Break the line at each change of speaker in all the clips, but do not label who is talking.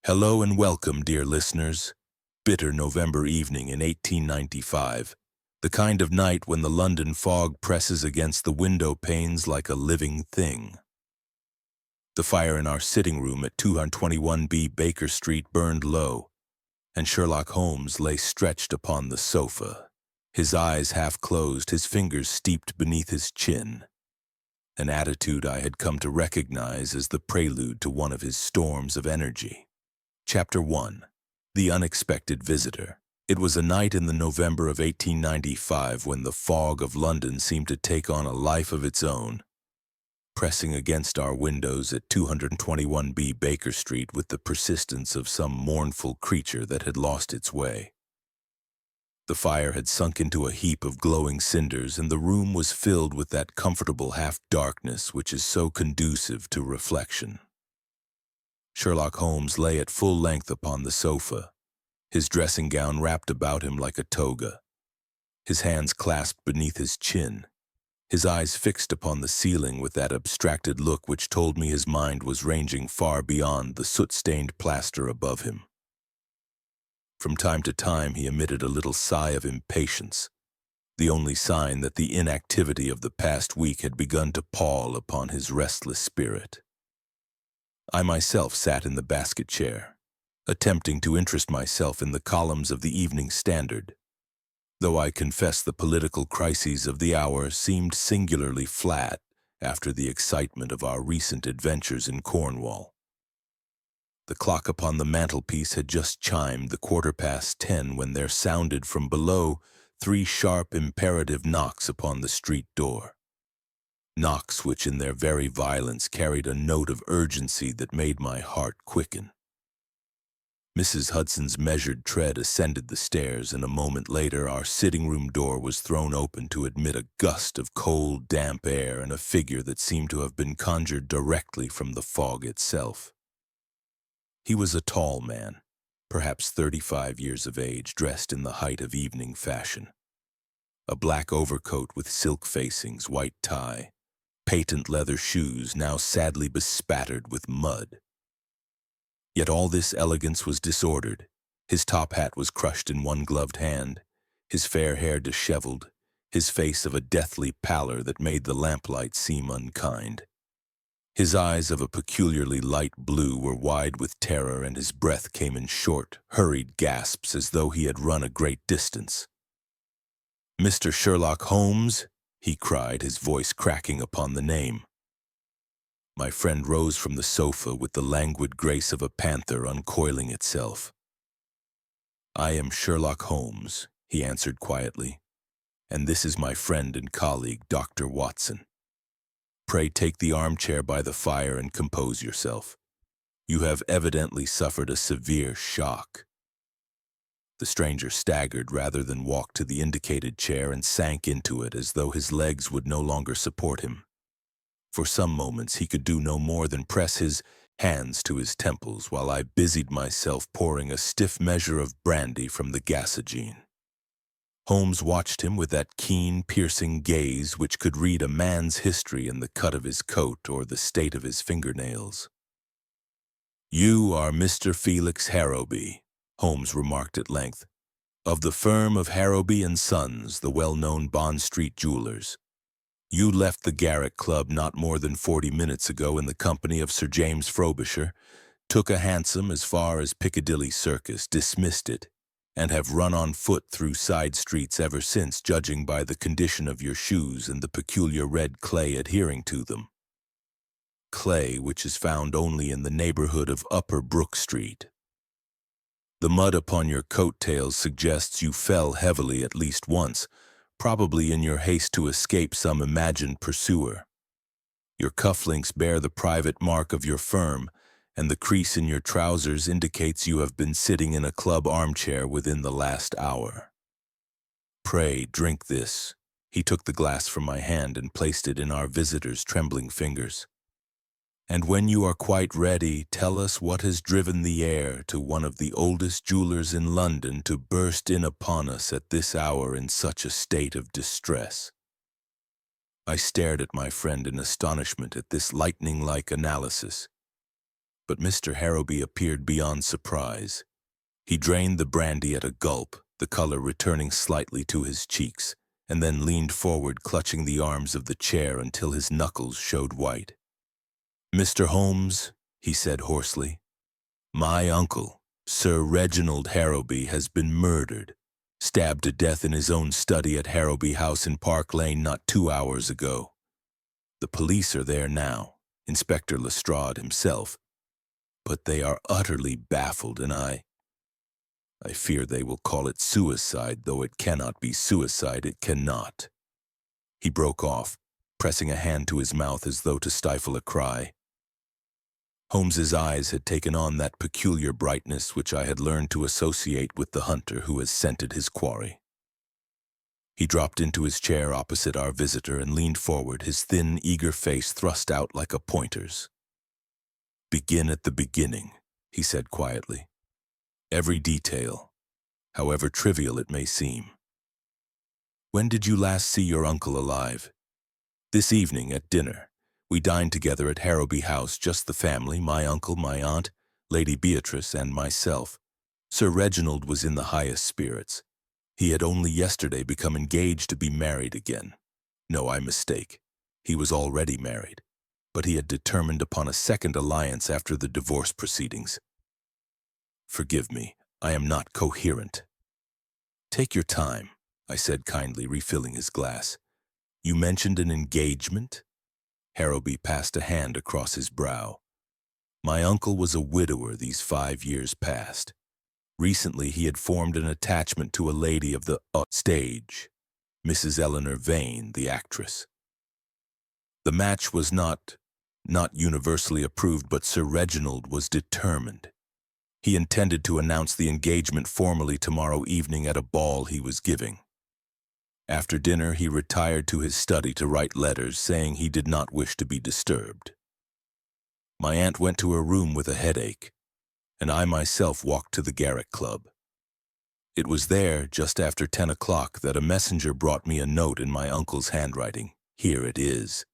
Hello and welcome, dear listeners. Bitter November evening in 1895, the kind of night when the London fog presses against the window panes like a living thing. The fire in our sitting room at 221B Baker Street burned low, and Sherlock Holmes lay stretched upon the sofa, his eyes half closed, his fingers steeped beneath his chin, an attitude I had come to recognize as the prelude to one of his storms of energy. Chapter 1. The Unexpected Visitor. It was a night in the November of 1895 when the fog of London seemed to take on a life of its own, pressing against our windows at 221B Baker Street with the persistence of some mournful creature that had lost its way. The fire had sunk into a heap of glowing cinders, and the room was filled with that comfortable half-darkness which is so conducive to reflection. Sherlock Holmes lay at full length upon the sofa, his dressing gown wrapped about him like a toga, his hands clasped beneath his chin, his eyes fixed upon the ceiling with that abstracted look which told me his mind was ranging far beyond the soot-stained plaster above him. From time to time he emitted a little sigh of impatience, the only sign that the inactivity of the past week had begun to pall upon his restless spirit. I myself sat in the basket chair, attempting to interest myself in the columns of the Evening Standard, though I confess the political crises of the hour seemed singularly flat after the excitement of our recent adventures in Cornwall. The clock upon the mantelpiece had just chimed the 10:15 when there sounded from below 3 sharp, imperative knocks upon the street door. Knocks which in their very violence carried a note of urgency that made my heart quicken. Mrs. Hudson's measured tread ascended the stairs, and a moment later our sitting-room door was thrown open to admit a gust of cold, damp air and a figure that seemed to have been conjured directly from the fog itself. He was a tall man, perhaps 35 years of age, dressed in the height of evening fashion. A black overcoat with silk facings, white tie, patent leather shoes now sadly bespattered with mud. Yet all this elegance was disordered. His top hat was crushed in one gloved hand, his fair hair disheveled, his face of a deathly pallor that made the lamplight seem unkind. His eyes of a peculiarly light blue were wide with terror, and his breath came in short, hurried gasps as though he had run a great distance. "Mr. Sherlock Holmes?" he cried, his voice cracking upon the name. My friend rose from the sofa with the languid grace of a panther uncoiling itself. "I am Sherlock Holmes," he answered quietly, "and this is my friend and colleague, Dr. Watson. Pray take the armchair by the fire and compose yourself. You have evidently suffered a severe shock." The stranger staggered rather than walked to the indicated chair and sank into it as though his legs would no longer support him. For some moments he could do no more than press his hands to his temples while I busied myself pouring a stiff measure of brandy from the gasogene. Holmes watched him with that keen, piercing gaze which could read a man's history in the cut of his coat or the state of his fingernails. "You are Mr. Felix Harrowby," Holmes remarked at length, "of the firm of Harrowby and Sons, the well-known Bond Street jewelers. You left the Garrick Club not more than 40 minutes ago in the company of Sir James Frobisher, took a hansom as far as Piccadilly Circus, dismissed it, and have run on foot through side streets ever since, judging by the condition of your shoes and the peculiar red clay adhering to them. Clay which is found only in the neighborhood of Upper Brook Street. The mud upon your coat-tails suggests you fell heavily at least once, probably in your haste to escape some imagined pursuer. Your cufflinks bear the private mark of your firm, and the crease in your trousers indicates you have been sitting in a club armchair within the last hour. Pray drink this." He took the glass from my hand and placed it in our visitor's trembling fingers. "And when you are quite ready, tell us what has driven the heir to one of the oldest jewelers in London to burst in upon us at this hour in such a state of distress." I stared at my friend in astonishment at this lightning-like analysis. But Mr. Harrowby appeared beyond surprise. He drained the brandy at a gulp, the color returning slightly to his cheeks, and then leaned forward, clutching the arms of the chair until his knuckles showed white. "Mr. Holmes," he said hoarsely, "my uncle, Sir Reginald Harrowby, has been murdered, stabbed to death in his own study at Harrowby House in Park Lane not 2 hours ago. The police are there now, Inspector Lestrade himself, but they are utterly baffled, and I fear they will call it suicide, though it cannot be suicide, it cannot." He broke off, pressing a hand to his mouth as though to stifle a cry. Holmes's eyes had taken on that peculiar brightness which I had learned to associate with the hunter who has scented his quarry. He dropped into his chair opposite our visitor and leaned forward, his thin, eager face thrust out like a pointer's. "Begin at the beginning," he said quietly. "Every detail, however trivial it may seem. When did you last see your uncle alive?" "This evening at dinner. We dined together at Harrowby House, just the family, my uncle, my aunt, Lady Beatrice, and myself. Sir Reginald was in the highest spirits. He had only yesterday become engaged to be married again. No, I mistake. He was already married, but he had determined upon a second alliance after the divorce proceedings. Forgive me, I am not coherent." "Take your time," I said kindly, refilling his glass. "You mentioned an engagement?" Harrowby passed a hand across his brow. "My uncle was a widower these 5 years past. Recently he had formed an attachment to a lady of the stage, Mrs. Eleanor Vane, the actress. The match was not universally approved, but Sir Reginald was determined. He intended to announce the engagement formally tomorrow evening at a ball he was giving. After dinner, he retired to his study to write letters, saying he did not wish to be disturbed. My aunt went to her room with a headache, and I myself walked to the Garrick Club. It was there, just after 10 o'clock, that a messenger brought me a note in my uncle's handwriting. Here it is."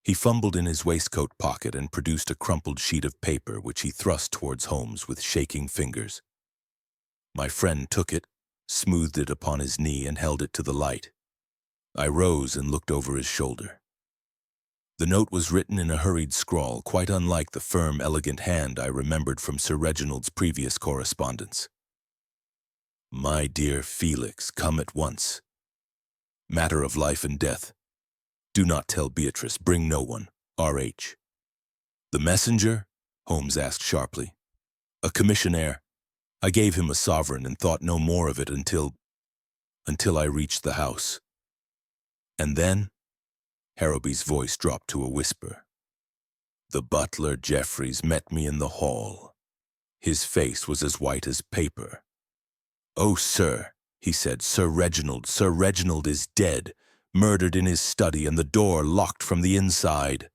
He fumbled in his waistcoat pocket and produced a crumpled sheet of paper, which he thrust towards Holmes with shaking fingers. My friend took it, smoothed it upon his knee, and held it to the light. I rose and looked over his shoulder. The note was written in a hurried scrawl, quite unlike the firm, elegant hand I remembered from Sir Reginald's previous correspondence. "My dear Felix, come at once. Matter of life and death. Do not tell Beatrice, bring no one. R.H." "The messenger?" Holmes asked sharply. "A commissionaire. I gave him a sovereign and thought no more of it until I reached the house. And then?" Harrowby's voice dropped to a whisper. "The butler, Jeffries, met me in the hall. His face was as white as paper. 'Oh, sir,' he said, 'Sir Reginald is dead, murdered in his study and the door locked from the inside.'"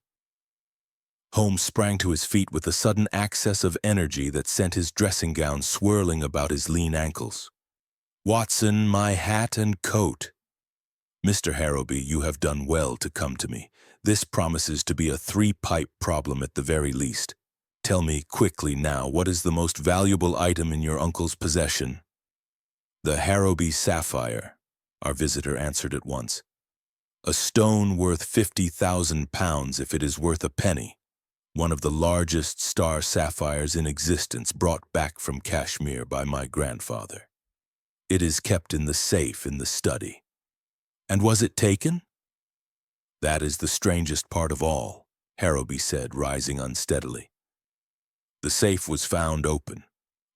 Holmes sprang to his feet with a sudden access of energy that sent his dressing gown swirling about his lean ankles. "Watson, my hat and coat." "Mr. Harrowby, you have done well to come to me. This promises to be a 3-pipe problem at the very least. Tell me quickly now, what is the most valuable item in your uncle's possession?" "The Harrowby sapphire," our visitor answered at once. "A stone worth £50,000 if it is worth a penny. One of the largest star sapphires in existence, brought back from Kashmir by my grandfather. It is kept in the safe in the study." "And was it taken?" "That is the strangest part of all," Harrowby said, rising unsteadily. "The safe was found open.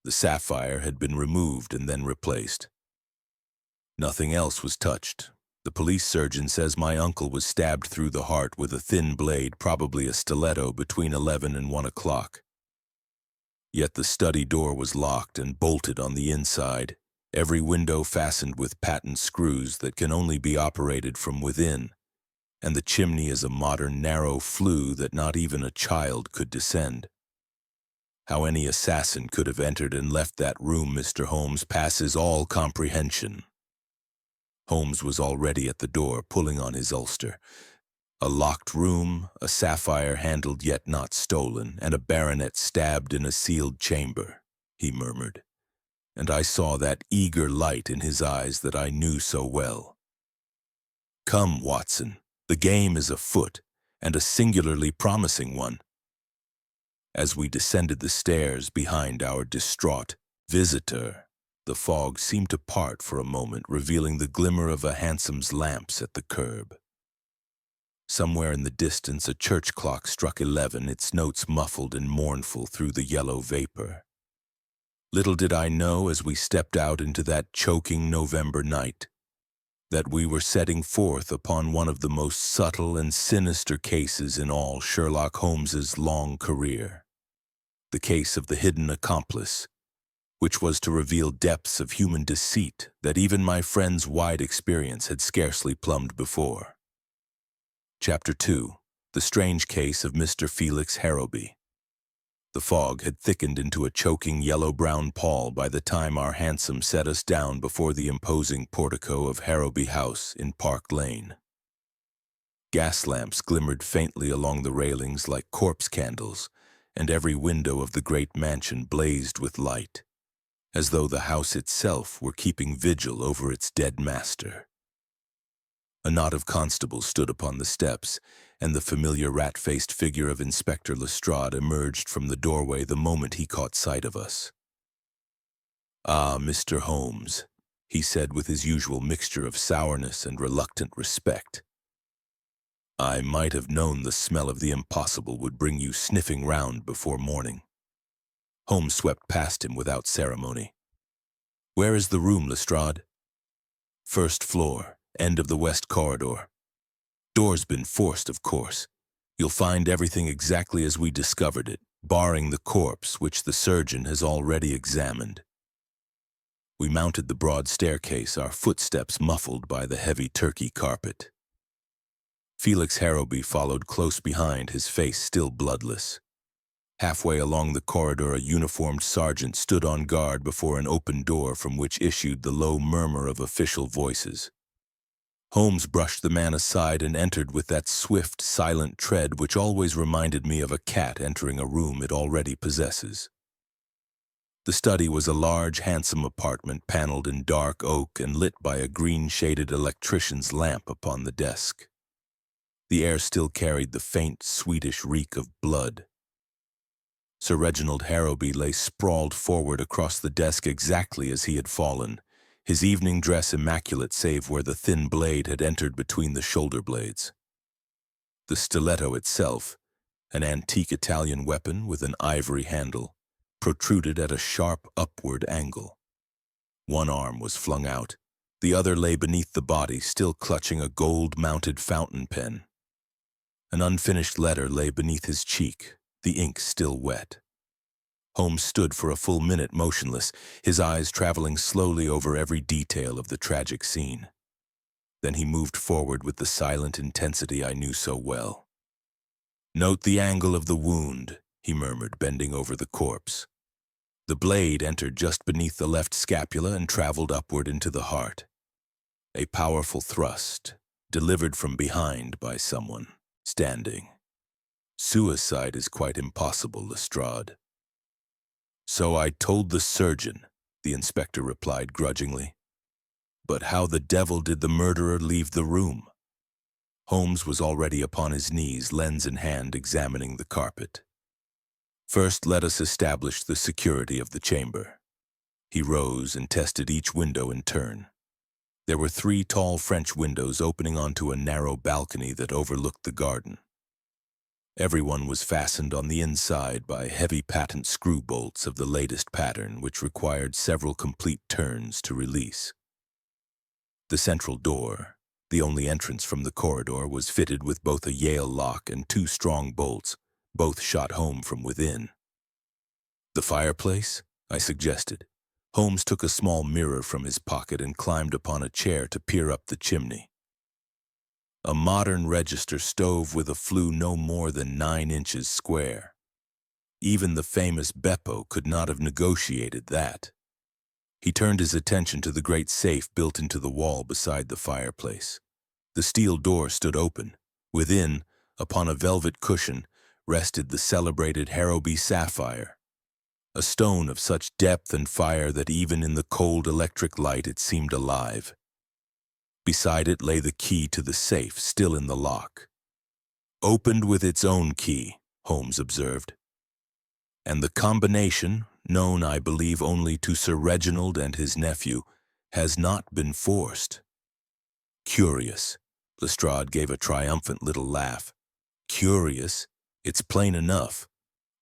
The sapphire had been removed and then replaced. Nothing else was touched. The police surgeon says my uncle was stabbed through the heart with a thin blade, probably a stiletto, between 11 and 1 o'clock. Yet the study door was locked and bolted on the inside, every window fastened with patent screws that can only be operated from within, and the chimney is a modern narrow flue that not even a child could descend. How any assassin could have entered and left that room, Mr. Holmes, passes all comprehension." Holmes was already at the door, pulling on his ulster. A locked room, a sapphire handled yet not stolen, and a baronet stabbed in a sealed chamber, he murmured, and I saw that eager light in his eyes that I knew so well. Come, Watson, the game is afoot, and a singularly promising one. As we descended the stairs behind our distraught visitor, the fog seemed to part for a moment, revealing the glimmer of a handom's lamps at the curb. Somewhere in the distance a church clock struck 11, its notes muffled and mournful through the yellow vapor. Little did I know as we stepped out into that choking November night that we were setting forth upon one of the most subtle and sinister cases in all Sherlock Holmes's long career, the case of the hidden accomplice, which was to reveal depths of human deceit that even my friend's wide experience had scarcely plumbed before. Chapter 2. The Strange Case of Mr. Felix Harrowby. The fog had thickened into a choking yellow-brown pall by the time our hansom set us down before the imposing portico of Harrowby House in Park Lane. Gas lamps glimmered faintly along the railings like corpse candles, and every window of the great mansion blazed with light, as though the house itself were keeping vigil over its dead master. A knot of constables stood upon the steps, and the familiar rat-faced figure of Inspector Lestrade emerged from the doorway the moment he caught sight of us. "Ah, Mr. Holmes," he said with his usual mixture of sourness and reluctant respect. "I might have known the smell of the impossible would bring you sniffing round before morning." Holmes swept past him without ceremony. "Where is the room, Lestrade?" "First floor. End of the west corridor. Door's been forced, of course. You'll find everything exactly as we discovered it, barring the corpse, which the surgeon has already examined." We mounted the broad staircase, our footsteps muffled by the heavy Turkey carpet. Felix Harrowby followed close behind, his face still bloodless. Halfway along the corridor, a uniformed sergeant stood on guard before an open door from which issued the low murmur of official voices. Holmes brushed the man aside and entered with that swift, silent tread which always reminded me of a cat entering a room it already possesses. The study was a large, handsome apartment paneled in dark oak and lit by a green-shaded electrician's lamp upon the desk. The air still carried the faint, sweetish reek of blood. Sir Reginald Harrowby lay sprawled forward across the desk exactly as he had fallen, his evening dress immaculate save where the thin blade had entered between the shoulder blades. The stiletto itself, an antique Italian weapon with an ivory handle, protruded at a sharp upward angle. One arm was flung out, the other lay beneath the body, still clutching a gold-mounted fountain pen. An unfinished letter lay beneath his cheek, the ink still wet. Holmes stood for a full minute motionless, his eyes traveling slowly over every detail of the tragic scene. Then he moved forward with the silent intensity I knew so well. "Note the angle of the wound," he murmured, bending over the corpse. "The blade entered just beneath the left scapula and traveled upward into the heart. A powerful thrust, delivered from behind by someone, standing. Suicide is quite impossible, Lestrade." "So I told the surgeon," the inspector replied grudgingly. "But how the devil did the murderer leave the room?" Holmes was already upon his knees, lens in hand, examining the carpet. "First, let us establish the security of the chamber." He rose and tested each window in turn. There were 3 tall French windows opening onto a narrow balcony that overlooked the garden. Everyone was fastened on the inside by heavy patent screw bolts of the latest pattern, which required several complete turns to release. The central door, the only entrance from the corridor, was fitted with both a Yale lock and 2 strong bolts, both shot home from within. "The fireplace?" I suggested. Holmes took a small mirror from his pocket and climbed upon a chair to peer up the chimney. "A modern register stove with a flue no more than 9 inches square. Even the famous Beppo could not have negotiated that." He turned his attention to the great safe built into the wall beside the fireplace. The steel door stood open, Within, upon a velvet cushion, rested the celebrated Harrowby sapphire, a stone of such depth and fire that even in the cold electric light it seemed alive. Beside it lay the key to the safe, still in the lock. "Opened with its own key," Holmes observed. "And the combination, known I believe only to Sir Reginald and his nephew, has not been forced." "Curious." Lestrade gave a triumphant little laugh. "Curious? It's plain enough.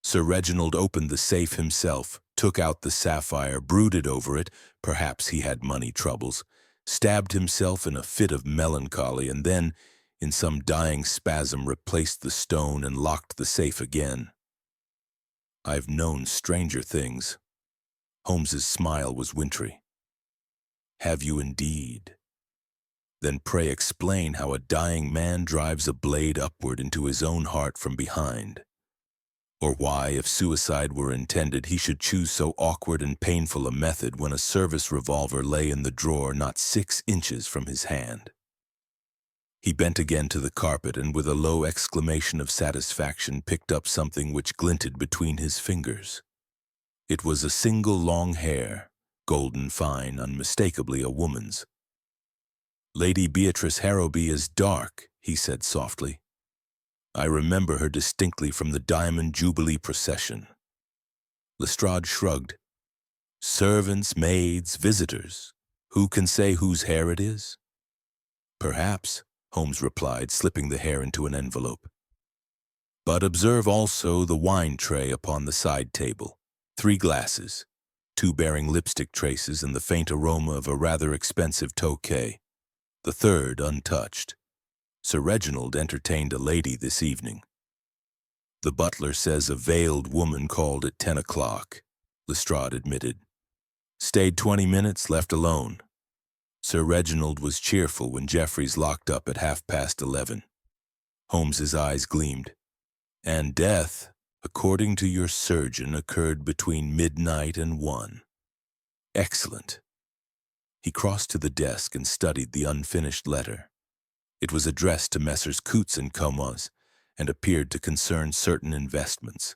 Sir Reginald opened the safe himself, took out the sapphire, brooded over it, perhaps he had money troubles, stabbed himself in a fit of melancholy, and then, in some dying spasm, replaced the stone and locked the safe again. I've known stranger things." Holmes's smile was wintry. "Have you indeed? Then pray explain how a dying man drives a blade upward into his own heart from behind. Or why, if suicide were intended, he should choose so awkward and painful a method when a service revolver lay in the drawer not 6 inches from his hand." He bent again to the carpet and with a low exclamation of satisfaction picked up something which glinted between his fingers. It was a single long hair, golden fine, unmistakably a woman's. "Lady Beatrice Harrowby is dark," he said softly. "I remember her distinctly from the Diamond Jubilee procession." Lestrade shrugged. "Servants, maids, visitors. Who can say whose hair it is?" "Perhaps," Holmes replied, slipping the hair into an envelope. "But observe also the wine tray upon the side table. 3 glasses, 2 bearing lipstick traces and the faint aroma of a rather expensive Tokay. The 3rd untouched. Sir Reginald entertained a lady this evening. The butler says a veiled woman called at 10 o'clock, Lestrade admitted. Stayed 20 minutes, left alone. Sir Reginald was cheerful when Jeffries locked up at 11:30. Holmes's eyes gleamed. And death, according to your surgeon, occurred between midnight and 1. Excellent. He crossed to the desk and studied the unfinished letter. It was addressed to Messrs. Coutts and Comas and appeared to concern certain investments.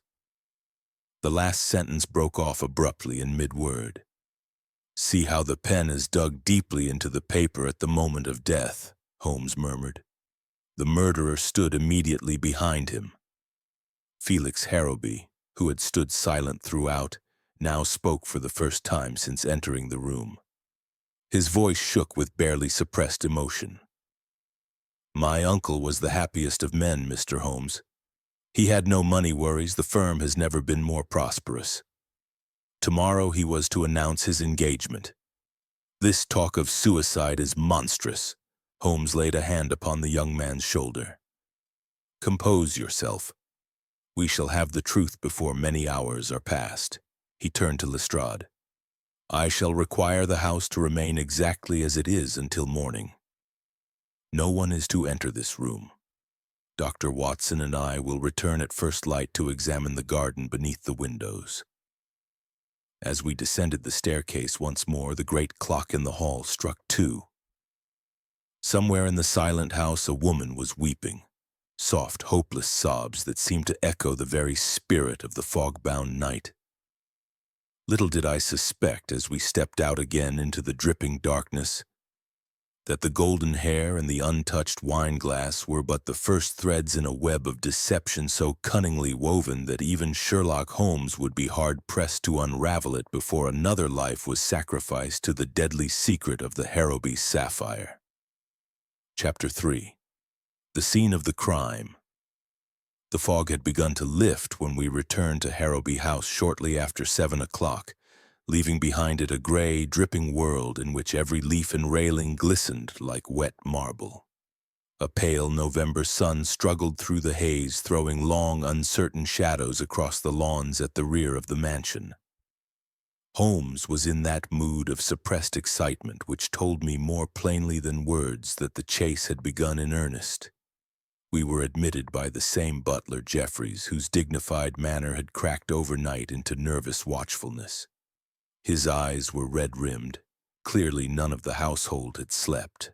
The last sentence broke off abruptly in mid-word. "See how the pen is dug deeply into the paper at the moment of death," Holmes murmured. The murderer stood immediately behind him. Felix Harrowby, who had stood silent throughout, now spoke for the first time since entering the room. His voice shook with barely suppressed emotion. "My uncle was the happiest of men, Mr. Holmes. He had no money worries. The firm has never been more prosperous. Tomorrow he was to announce his engagement. This talk of suicide is monstrous." Holmes laid a hand upon the young man's shoulder. "Compose yourself. We shall have the truth before many hours are past." He turned to Lestrade. "I shall require the house to remain exactly as it is until morning. No one is to enter this room. Dr. Watson and I will return at first light to examine the garden beneath the windows." As we descended the staircase once more, the great clock in the hall struck 2. Somewhere in the silent house a woman was weeping, soft, hopeless sobs that seemed to echo the very spirit of the fog-bound night. Little did I suspect, as we stepped out again into the dripping darkness, that the golden hair and the untouched wine-glass were but the first threads in a web of deception so cunningly woven that even Sherlock Holmes would be hard-pressed to unravel it before another life was sacrificed to the deadly secret of the Harrowby sapphire. Chapter 3. The Scene of the Crime. The fog had begun to lift when we returned to Harrowby House shortly after 7 o'clock, leaving behind it a gray, dripping world in which every leaf and railing glistened like wet marble. A pale November sun struggled through the haze, throwing long, uncertain shadows across the lawns at the rear of the mansion. Holmes was in that mood of suppressed excitement which told me more plainly than words that the chase had begun in earnest. We were admitted by the same butler, Jeffries, whose dignified manner had cracked overnight into nervous watchfulness. His eyes were red-rimmed. Clearly none of the household had slept.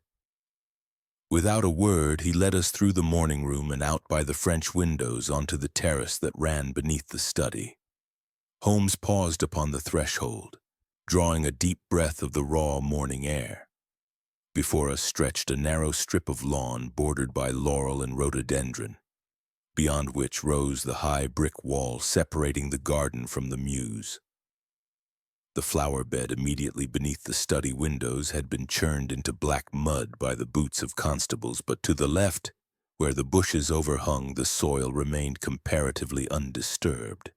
Without a word, he led us through the morning room and out by the French windows onto the terrace that ran beneath the study. Holmes paused upon the threshold, drawing a deep breath of the raw morning air. Before us stretched a narrow strip of lawn bordered by laurel and rhododendron, beyond which rose the high brick wall separating the garden from the mews. The flower bed immediately beneath the study windows had been churned into black mud by the boots of constables, but to the left, where the bushes overhung, the soil remained comparatively undisturbed.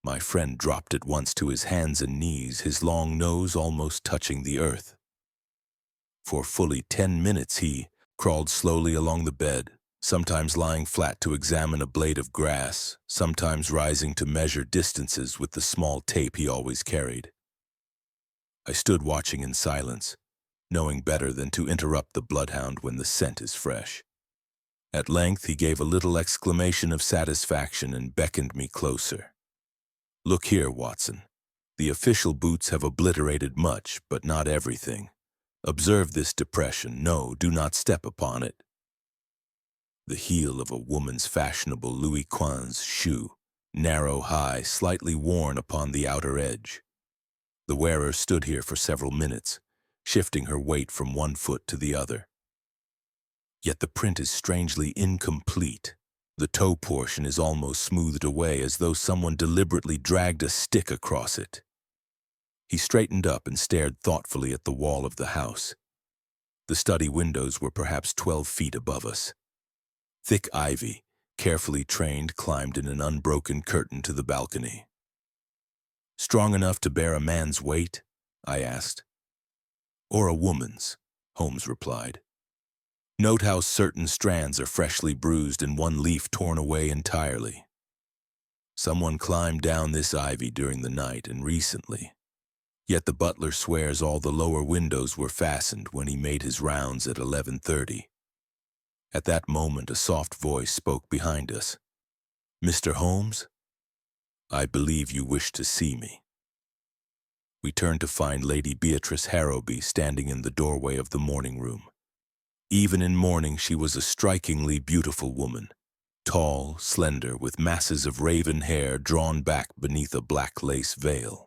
My friend dropped at once to his hands and knees, his long nose almost touching the earth. For fully 10 minutes he crawled slowly along the bed, sometimes lying flat to examine a blade of grass, sometimes rising to measure distances with the small tape he always carried. I stood watching in silence, knowing better than to interrupt the bloodhound when the scent is fresh. At length he gave a little exclamation of satisfaction and beckoned me closer. "Look here, Watson. The official boots have obliterated much, but not everything. Observe this depression. No, do not step upon it." The heel of a woman's fashionable Louis Quinze shoe, narrow, high, slightly worn upon the outer edge. The wearer stood here for several minutes, shifting her weight from one foot to the other. Yet the print is strangely incomplete. The toe portion is almost smoothed away, as though someone deliberately dragged a stick across it. He straightened up and stared thoughtfully at the wall of the house. The study windows were perhaps 12 feet above us. Thick ivy, carefully trained, climbed in an unbroken curtain to the balcony. "Strong enough to bear a man's weight?" I asked. "Or a woman's," Holmes replied. "Note how certain strands are freshly bruised and one leaf torn away entirely. Someone climbed down this ivy during the night and recently. Yet the butler swears all the lower windows were fastened when he made his rounds at 11:30. At that moment, a soft voice spoke behind us. "Mr. Holmes? I believe you wish to see me." We turned to find Lady Beatrice Harrowby standing in the doorway of the morning room. Even in mourning, she was a strikingly beautiful woman, tall, slender, with masses of raven hair drawn back beneath a black lace veil.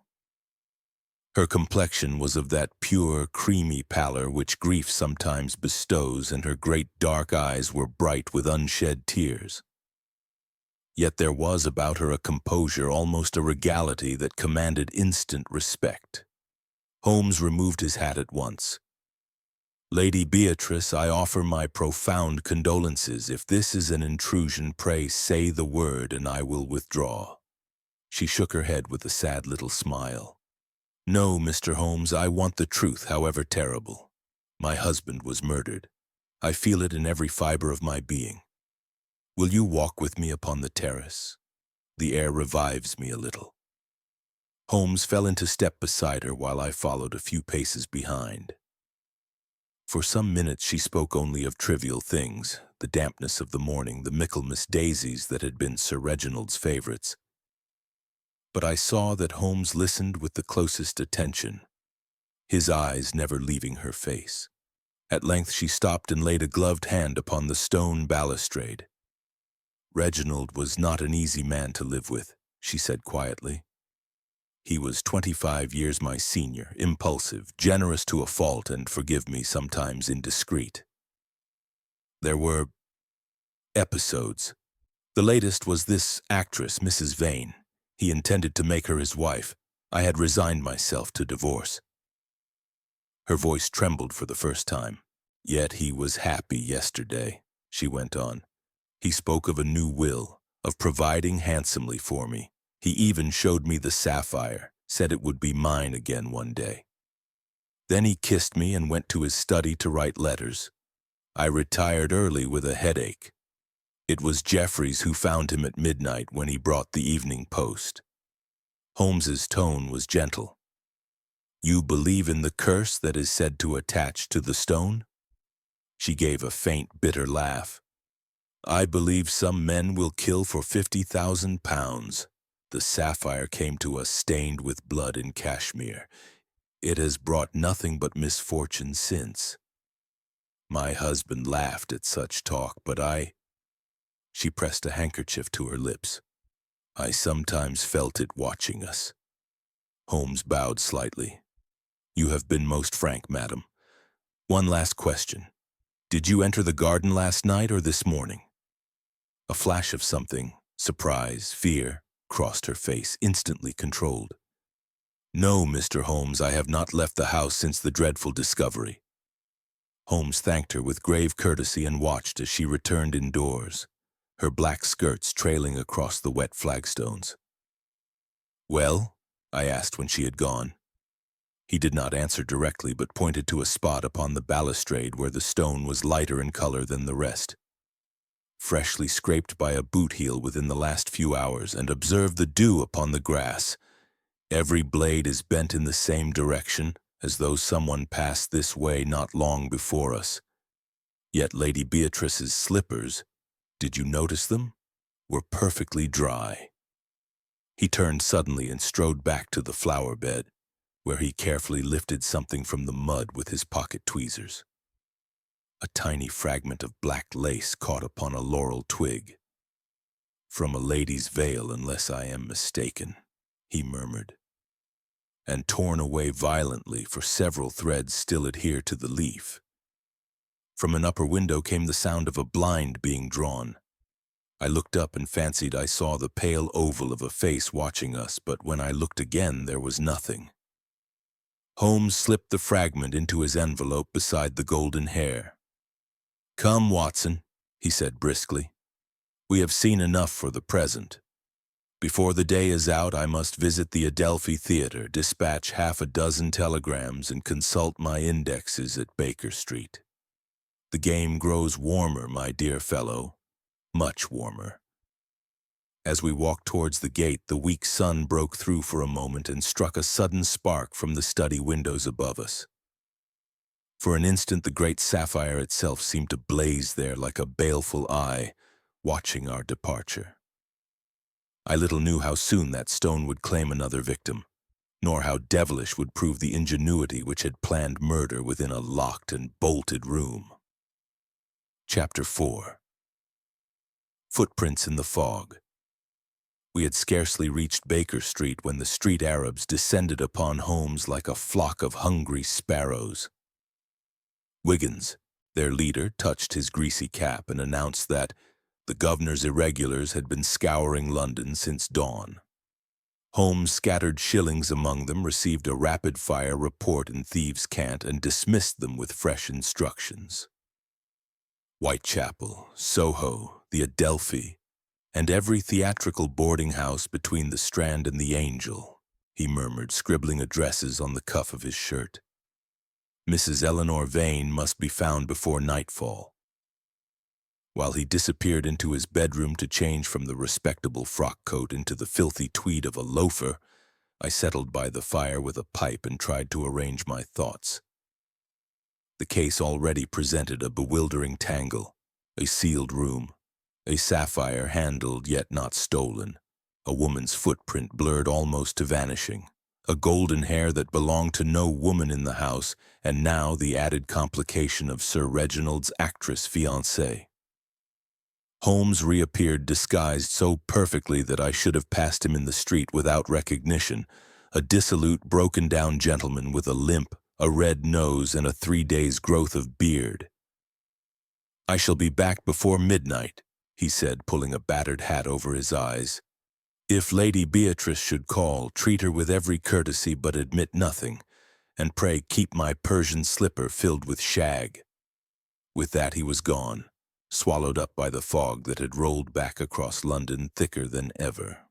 Her complexion was of that pure, creamy pallor which grief sometimes bestows, and her great dark eyes were bright with unshed tears. Yet there was about her a composure, almost a regality, that commanded instant respect. Holmes removed his hat at once. "Lady Beatrice, I offer my profound condolences. If this is an intrusion, pray say the word and I will withdraw." She shook her head with a sad little smile. "No, Mr. Holmes, I want the truth, however terrible. My husband was murdered. I feel it in every fiber of my being. Will you walk with me upon the terrace? The air revives me a little." Holmes fell into step beside her while I followed a few paces behind. For some minutes she spoke only of trivial things, the dampness of the morning, the Michaelmas daisies that had been Sir Reginald's favorites. But I saw that Holmes listened with the closest attention, his eyes never leaving her face. At length she stopped and laid a gloved hand upon the stone balustrade. "Reginald was not an easy man to live with," she said quietly. "He was 25 years my senior, impulsive, generous to a fault, and, forgive me, sometimes indiscreet. There were episodes. The latest was this actress, Mrs. Vane. He intended to make her his wife. I had resigned myself to divorce." Her voice trembled for the first time. "Yet he was happy yesterday," she went on. "He spoke of a new will, of providing handsomely for me. He even showed me the sapphire, said it would be mine again one day. Then he kissed me and went to his study to write letters. I retired early with a headache. It was Jeffries who found him at midnight when he brought the evening post." Holmes's tone was gentle. "You believe in the curse that is said to attach to the stone?" She gave a faint, bitter laugh. "I believe some men will kill for 50,000 pounds. The sapphire came to us stained with blood in Kashmir. It has brought nothing but misfortune since." My husband laughed at such talk, but She pressed a handkerchief to her lips. I sometimes felt it watching us. Holmes bowed slightly. You have been most frank, madam. One last question. Did you enter the garden last night or this morning? A flash of something, surprise, fear, crossed her face, instantly controlled. No, Mr. Holmes, I have not left the house since the dreadful discovery. Holmes thanked her with grave courtesy and watched as she returned indoors, her black skirts trailing across the wet flagstones. Well? I asked when she had gone. He did not answer directly, but pointed to a spot upon the balustrade where the stone was lighter in color than the rest. Freshly scraped by a boot heel within the last few hours, and observe the dew upon the grass. Every blade is bent in the same direction, as though someone passed this way not long before us. Yet Lady Beatrice's slippers, did you notice them? Were perfectly dry. He turned suddenly and strode back to the flower bed, where he carefully lifted something from the mud with his pocket tweezers. A tiny fragment of black lace caught upon a laurel twig. From a lady's veil, unless I am mistaken, he murmured. And torn away violently, for several threads still adhere to the leaf. From an upper window came the sound of a blind being drawn. I looked up and fancied I saw the pale oval of a face watching us, but when I looked again there was nothing. Holmes slipped the fragment into his envelope beside the golden hair. Come, Watson, he said briskly. We have seen enough for the present. Before the day is out, I must visit the Adelphi Theater, dispatch half a dozen telegrams, and consult my indexes at Baker Street. The game grows warmer, my dear fellow, much warmer. As we walked towards the gate, the weak sun broke through for a moment and struck a sudden spark from the study windows above us. For an instant, the great sapphire itself seemed to blaze there like a baleful eye, watching our departure. I little knew how soon that stone would claim another victim, nor how devilish would prove the ingenuity which had planned murder within a locked and bolted room. Chapter 4. Footprints in the fog. We had scarcely reached Baker Street when the street Arabs descended upon Holmes like a flock of hungry sparrows. Wiggins, their leader, touched his greasy cap and announced that the governor's irregulars had been scouring London since dawn. Holmes scattered shillings among them, received a rapid-fire report in thieves' cant, and dismissed them with fresh instructions. Whitechapel, Soho, the Adelphi, and every theatrical boarding house between the Strand and the Angel, he murmured, scribbling addresses on the cuff of his shirt. Mrs. Eleanor Vane must be found before nightfall. While he disappeared into his bedroom to change from the respectable frock coat into the filthy tweed of a loafer, I settled by the fire with a pipe and tried to arrange my thoughts. The case already presented a bewildering tangle: a sealed room, a sapphire handled yet not stolen, a woman's footprint blurred almost to vanishing, a golden hair that belonged to no woman in the house, and now the added complication of Sir Reginald's actress fiancée. Holmes reappeared disguised so perfectly that I should have passed him in the street without recognition, a dissolute, broken-down gentleman with a limp, a red nose, and a 3 days' growth of beard. "I shall be back before midnight," he said, pulling a battered hat over his eyes. "If Lady Beatrice should call, treat her with every courtesy but admit nothing, and pray keep my Persian slipper filled with shag." With that he was gone, swallowed up by the fog that had rolled back across London thicker than ever.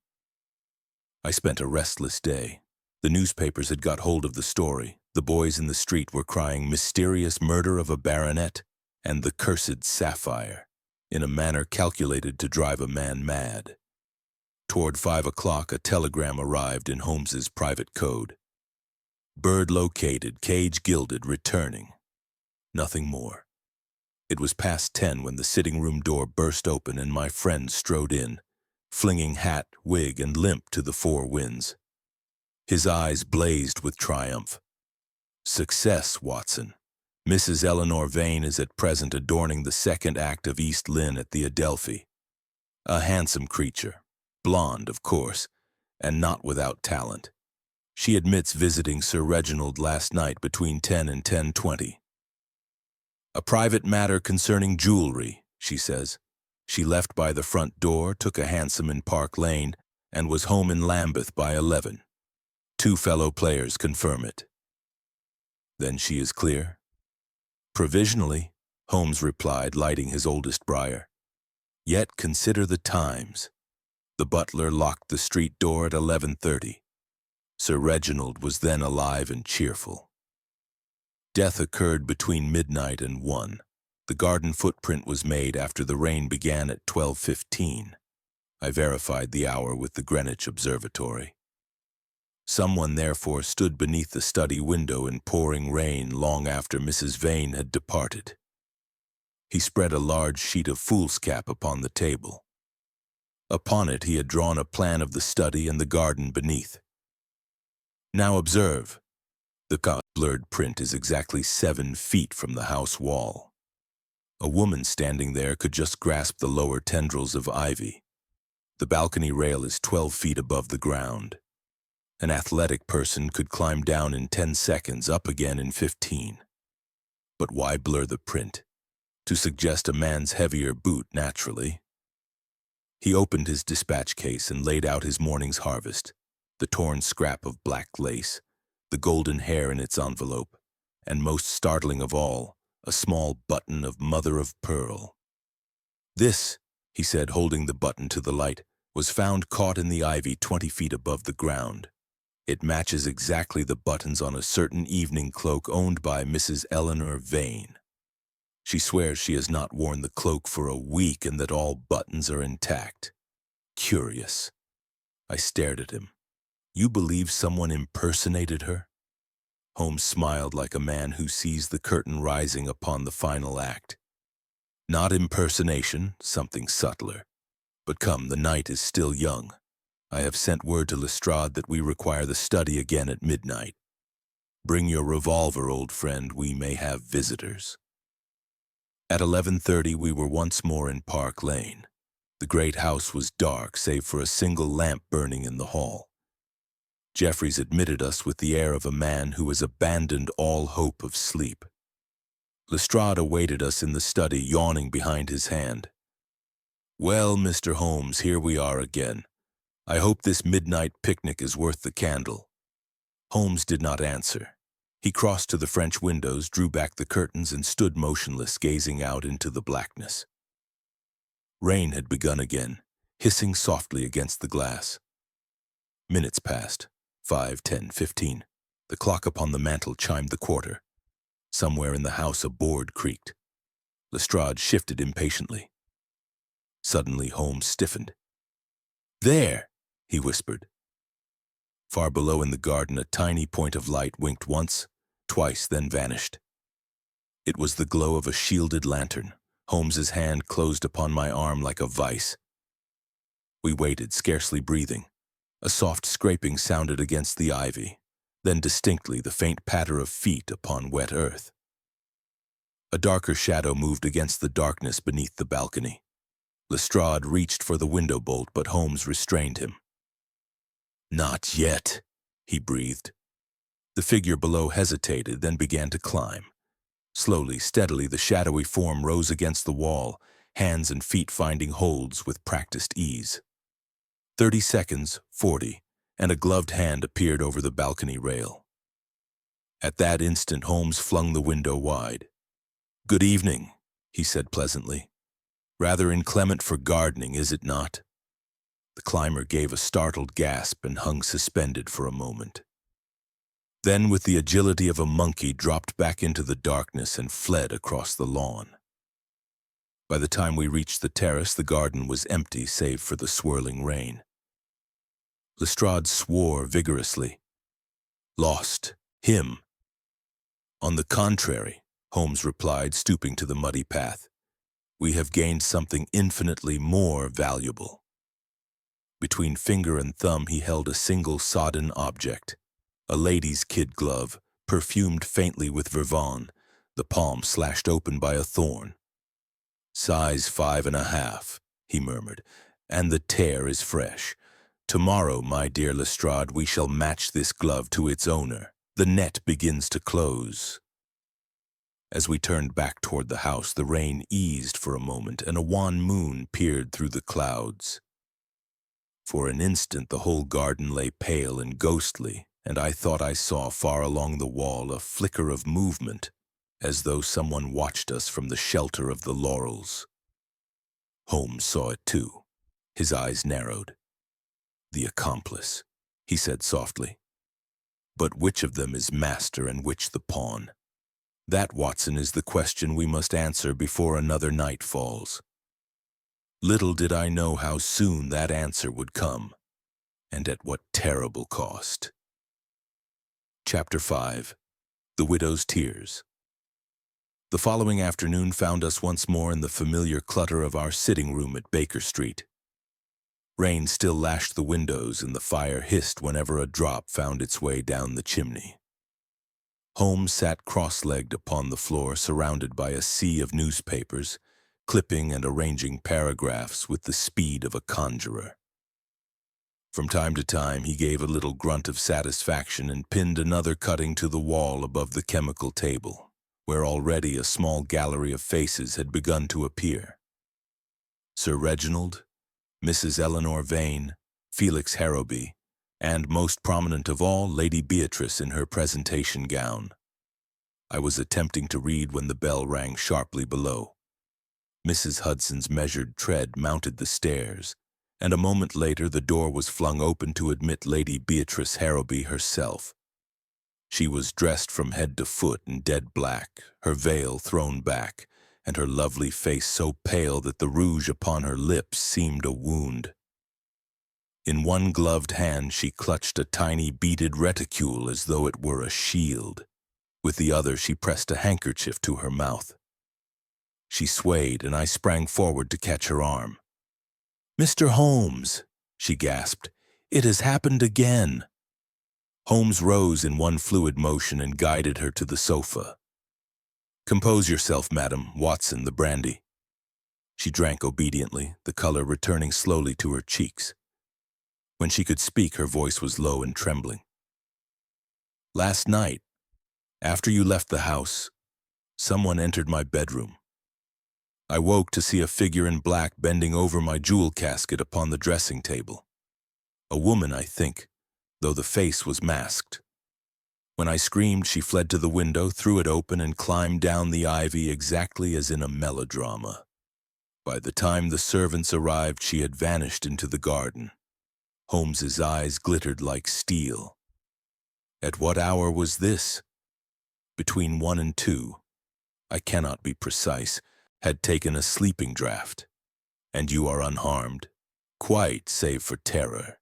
I spent a restless day. The newspapers had got hold of the story. The boys in the street were crying "Mysterious murder of a baronet" and "The cursed sapphire," in a manner calculated to drive a man mad. Toward 5 o'clock, a telegram arrived in Holmes's private code. "Bird located, cage gilded, returning." Nothing more. It was past 10 when the sitting-room door burst open and my friend strode in, flinging hat, wig, and limp to the four winds. His eyes blazed with triumph. "Success, Watson. Mrs. Eleanor Vane is at present adorning the second act of East Lynne at the Adelphi. A handsome creature, blonde, of course, and not without talent. She admits visiting Sir Reginald last night between 10 and 10:20. A private matter concerning jewelry, she says. She left by the front door, took a hansom in Park Lane, and was home in Lambeth by 11. 2 fellow players confirm it. Then she is clear? Provisionally, Holmes replied, lighting his oldest briar. Yet consider the times. The butler locked the street door at 11:30. Sir Reginald was then alive and cheerful. Death occurred between midnight and 1. The garden footprint was made after the rain began at 12:15. I verified the hour with the Greenwich Observatory. Someone therefore stood beneath the study window in pouring rain long after Mrs. Vane had departed. He spread a large sheet of foolscap upon the table. Upon it he had drawn a plan of the study and the garden beneath. Now observe, the blurred print is exactly 7 feet from the house wall. A woman standing there could just grasp the lower tendrils of ivy. The balcony rail is 12 feet above the ground. An athletic person could climb down in 10 seconds, up again in 15. But why blur the print? To suggest a man's heavier boot, naturally. He opened his dispatch case and laid out his morning's harvest, the torn scrap of black lace, the golden hair in its envelope, and most startling of all, a small button of mother-of-pearl. This, he said, holding the button to the light, was found caught in the ivy 20 feet above the ground. It matches exactly the buttons on a certain evening cloak owned by Mrs. Eleanor Vane. She swears she has not worn the cloak for a week and that all buttons are intact. Curious. I stared at him. You believe someone impersonated her? Holmes smiled like a man who sees the curtain rising upon the final act. Not impersonation, something subtler. But come, the night is still young. I have sent word to Lestrade that we require the study again at midnight. Bring your revolver, old friend, we may have visitors. At 11:30 we were once more in Park Lane. The great house was dark, save for a single lamp burning in the hall. Jeffries admitted us with the air of a man who has abandoned all hope of sleep. Lestrade awaited us in the study, yawning behind his hand. Well, Mr. Holmes, here we are again. I hope this midnight picnic is worth the candle. Holmes did not answer. He crossed to the French windows, drew back the curtains, and stood motionless, gazing out into the blackness. Rain had begun again, hissing softly against the glass. Minutes passed. 5, 10, 15. The clock upon the mantel chimed the quarter. Somewhere in the house a board creaked. Lestrade shifted impatiently. Suddenly Holmes stiffened. There! He whispered. Far below in the garden a tiny point of light winked once, twice, then vanished. It was the glow of a shielded lantern. Holmes's hand closed upon my arm like a vice. We waited, scarcely breathing. A soft scraping sounded against the ivy, then distinctly the faint patter of feet upon wet earth. A darker shadow moved against the darkness beneath the balcony. Lestrade reached for the window bolt, but Holmes restrained him. Not yet, he breathed. The figure below hesitated, then began to climb. Slowly, steadily, the shadowy form rose against the wall, hands and feet finding holds with practiced ease. 30 seconds, 40, and a gloved hand appeared over the balcony rail. At that instant, Holmes flung the window wide. Good evening, he said pleasantly. Rather inclement for gardening, is it not? The climber gave a startled gasp and hung suspended for a moment. Then, with the agility of a monkey, dropped back into the darkness and fled across the lawn. By the time we reached the terrace, the garden was empty save for the swirling rain. Lestrade swore vigorously. Lost. Him. On the contrary, Holmes replied, stooping to the muddy path. We have gained something infinitely more valuable. Between finger and thumb he held a single sodden object, a lady's kid glove, perfumed faintly with vervain, the palm slashed open by a thorn. "Size 5.5, he murmured, "and the tear is fresh. Tomorrow, my dear Lestrade, we shall match this glove to its owner. The net begins to close." As we turned back toward the house, the rain eased for a moment, and a wan moon peered through the clouds. For an instant, the whole garden lay pale and ghostly, and I thought I saw far along the wall a flicker of movement, as though someone watched us from the shelter of the laurels. Holmes saw it too. His eyes narrowed. "The accomplice," he said softly. "But which of them is master and which the pawn? That, Watson, is the question we must answer before another night falls." Little did I know how soon that answer would come, and at what terrible cost. Chapter 5. The Widow's Tears. The following afternoon found us once more in the familiar clutter of our sitting room at Baker Street. Rain still lashed the windows, and the fire hissed whenever a drop found its way down the chimney. Holmes sat cross-legged upon the floor, surrounded by a sea of newspapers, clipping and arranging paragraphs with the speed of a conjurer. From time to time, he gave a little grunt of satisfaction and pinned another cutting to the wall above the chemical table, where already a small gallery of faces had begun to appear. Sir Reginald, Mrs. Eleanor Vane, Felix Harrowby, and, most prominent of all, Lady Beatrice in her presentation gown. I was attempting to read when the bell rang sharply below. Mrs. Hudson's measured tread mounted the stairs, and a moment later the door was flung open to admit Lady Beatrice Harrowby herself. She was dressed from head to foot in dead black, her veil thrown back, and her lovely face so pale that the rouge upon her lips seemed a wound. In one gloved hand she clutched a tiny beaded reticule as though it were a shield. With the other she pressed a handkerchief to her mouth. She swayed, and I sprang forward to catch her arm. "Mr. Holmes," she gasped, "it has happened again." Holmes rose in one fluid motion and guided her to the sofa. "Compose yourself, madam. Watson, the brandy." She drank obediently, the color returning slowly to her cheeks. When she could speak, her voice was low and trembling. "Last night, after you left the house, someone entered my bedroom. I woke to see a figure in black bending over my jewel casket upon the dressing table. A woman, I think, though the face was masked. When I screamed, she fled to the window, threw it open, and climbed down the ivy exactly as in a melodrama. By the time the servants arrived, she had vanished into the garden." Holmes's eyes glittered like steel. "At what hour was this?" "Between 1 and 2. I cannot be precise. Had taken a sleeping draught. And you are unharmed?" "Quite, save for terror.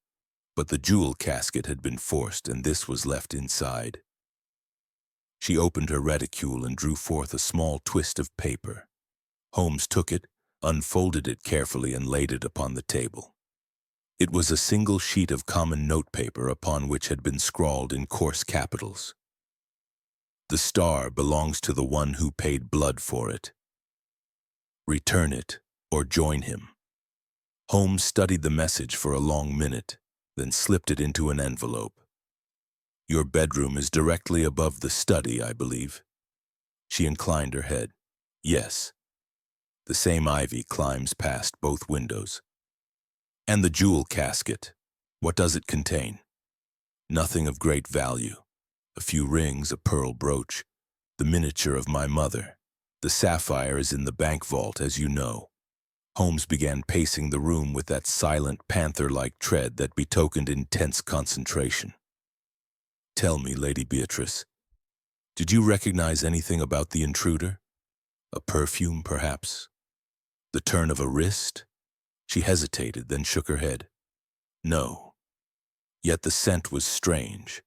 But the jewel casket had been forced, and this was left inside." She opened her reticule and drew forth a small twist of paper. Holmes took it, unfolded it carefully, and laid it upon the table. It was a single sheet of common notepaper upon which had been scrawled in coarse capitals, "The star belongs to the one who paid blood for it. Return it, or join him." Holmes studied the message for a long minute, then slipped it into an envelope. "Your bedroom is directly above the study, I believe." She inclined her head. "Yes. The same ivy climbs past both windows." "And the jewel casket, what does it contain?" "Nothing of great value. A few rings, a pearl brooch, the miniature of my mother. The sapphire is in the bank vault, as you know." Holmes began pacing the room with that silent, panther-like tread that betokened intense concentration. "Tell me, Lady Beatrice, did you recognize anything about the intruder? A perfume, perhaps? The turn of a wrist?" She hesitated, then shook her head. "No. Yet the scent was strange.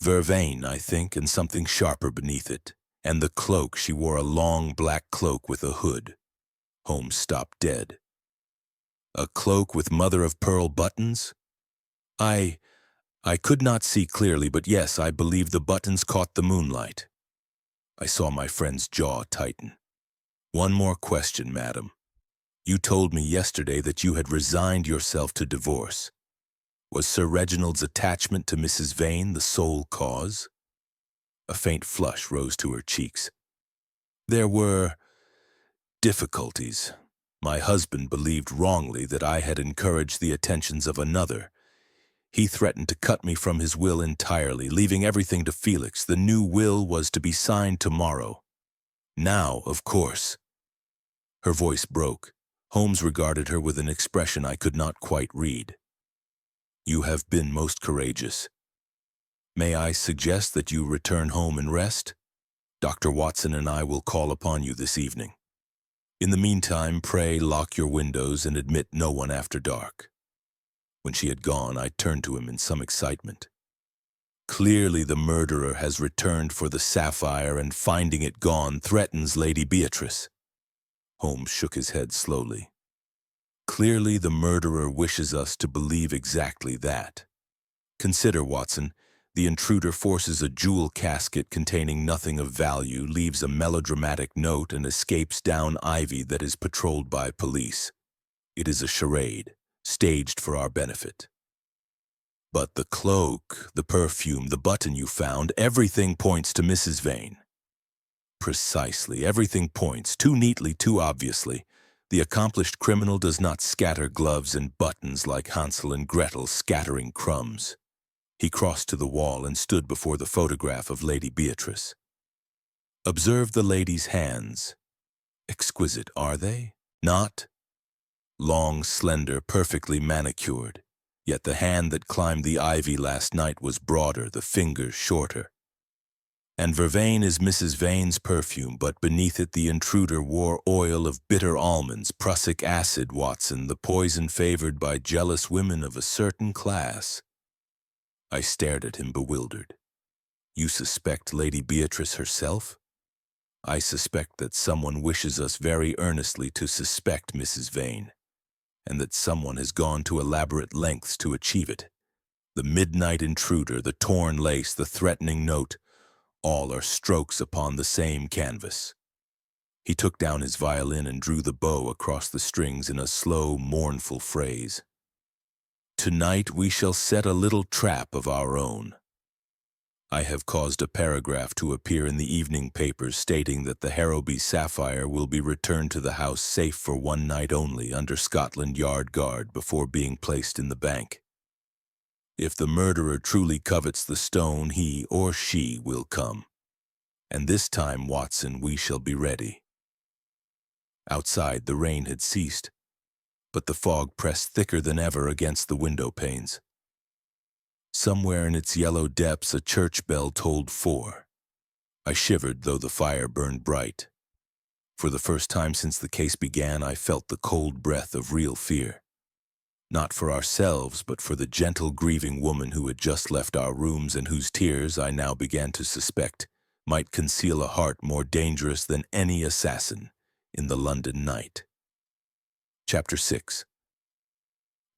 Vervain, I think, and something sharper beneath it. And the cloak, she wore a long black cloak with a hood." Holmes stopped dead. "A cloak with mother-of-pearl buttons?" I could not see clearly, but yes, I believe the buttons caught the moonlight." I saw my friend's jaw tighten. One more question, madam. You told me yesterday that you had resigned yourself to divorce. Was Sir Reginald's attachment to Mrs. Vane the sole cause? A faint flush rose to her cheeks. There were difficulties. My husband believed wrongly that I had encouraged the attentions of another. He threatened to cut me from his will entirely, leaving everything to Felix. The new will was to be signed tomorrow. Now, of course. Her voice broke. Holmes regarded her with an expression I could not quite read. You have been most courageous. May I suggest that you return home and rest? Dr. Watson and I will call upon you this evening. In the meantime, pray lock your windows and admit no one after dark. When she had gone, I turned to him in some excitement. Clearly the murderer has returned for the sapphire and, finding it gone, threatens Lady Beatrice. Holmes shook his head slowly. Clearly the murderer wishes us to believe exactly that. Consider, Watson, the intruder forces a jewel casket containing nothing of value, leaves a melodramatic note, and escapes down Ivy that is patrolled by police. It is a charade, staged for our benefit. But the cloak, the perfume, the button you found, everything points to Mrs. Vane. Precisely, everything points, too neatly, too obviously. The accomplished criminal does not scatter gloves and buttons like Hansel and Gretel scattering crumbs. He crossed to the wall and stood before the photograph of Lady Beatrice. Observe the lady's hands. Exquisite, are they? Not? Long, slender, perfectly manicured. Yet the hand that climbed the ivy last night was broader, the fingers shorter. And vervain is Mrs. Vane's perfume, but beneath it the intruder wore oil of bitter almonds, prussic acid, Watson, the poison favored by jealous women of a certain class. I stared at him bewildered. You suspect Lady Beatrice herself? I suspect that someone wishes us very earnestly to suspect Mrs. Vane, and that someone has gone to elaborate lengths to achieve it. The midnight intruder, the torn lace, the threatening note, all are strokes upon the same canvas. He took down his violin and drew the bow across the strings in a slow, mournful phrase. Tonight we shall set a little trap of our own. I have caused a paragraph to appear in the evening papers stating that the Harrowby sapphire will be returned to the house safe for one night only under Scotland Yard guard before being placed in the bank. If the murderer truly covets the stone, he or she will come. And this time, Watson, we shall be ready. Outside, the rain had ceased, but the fog pressed thicker than ever against the window panes. Somewhere in its yellow depths a church bell tolled 4. I shivered, though the fire burned bright. For the first time since the case began, I felt the cold breath of real fear. Not for ourselves, but for the gentle, grieving woman who had just left our rooms and whose tears, I now began to suspect, might conceal a heart more dangerous than any assassin in the London night. Chapter 6.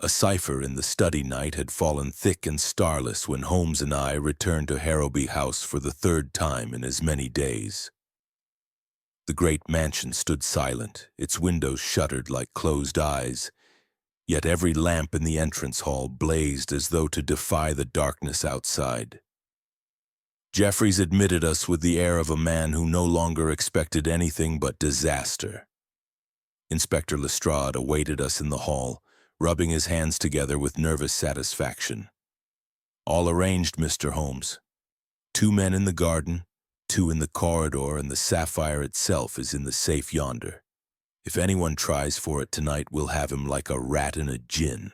A cipher in the study night had fallen thick and starless when Holmes and I returned to Harrowby House for the third time in as many days. The great mansion stood silent, its windows shuttered like closed eyes, yet every lamp in the entrance hall blazed as though to defy the darkness outside. Jeffries admitted us with the air of a man who no longer expected anything but disaster. Inspector Lestrade awaited us in the hall, rubbing his hands together with nervous satisfaction. All arranged, Mr. Holmes. 2 men in the garden, 2 in the corridor, and the sapphire itself is in the safe yonder. If anyone tries for it tonight, we'll have him like a rat in a gin.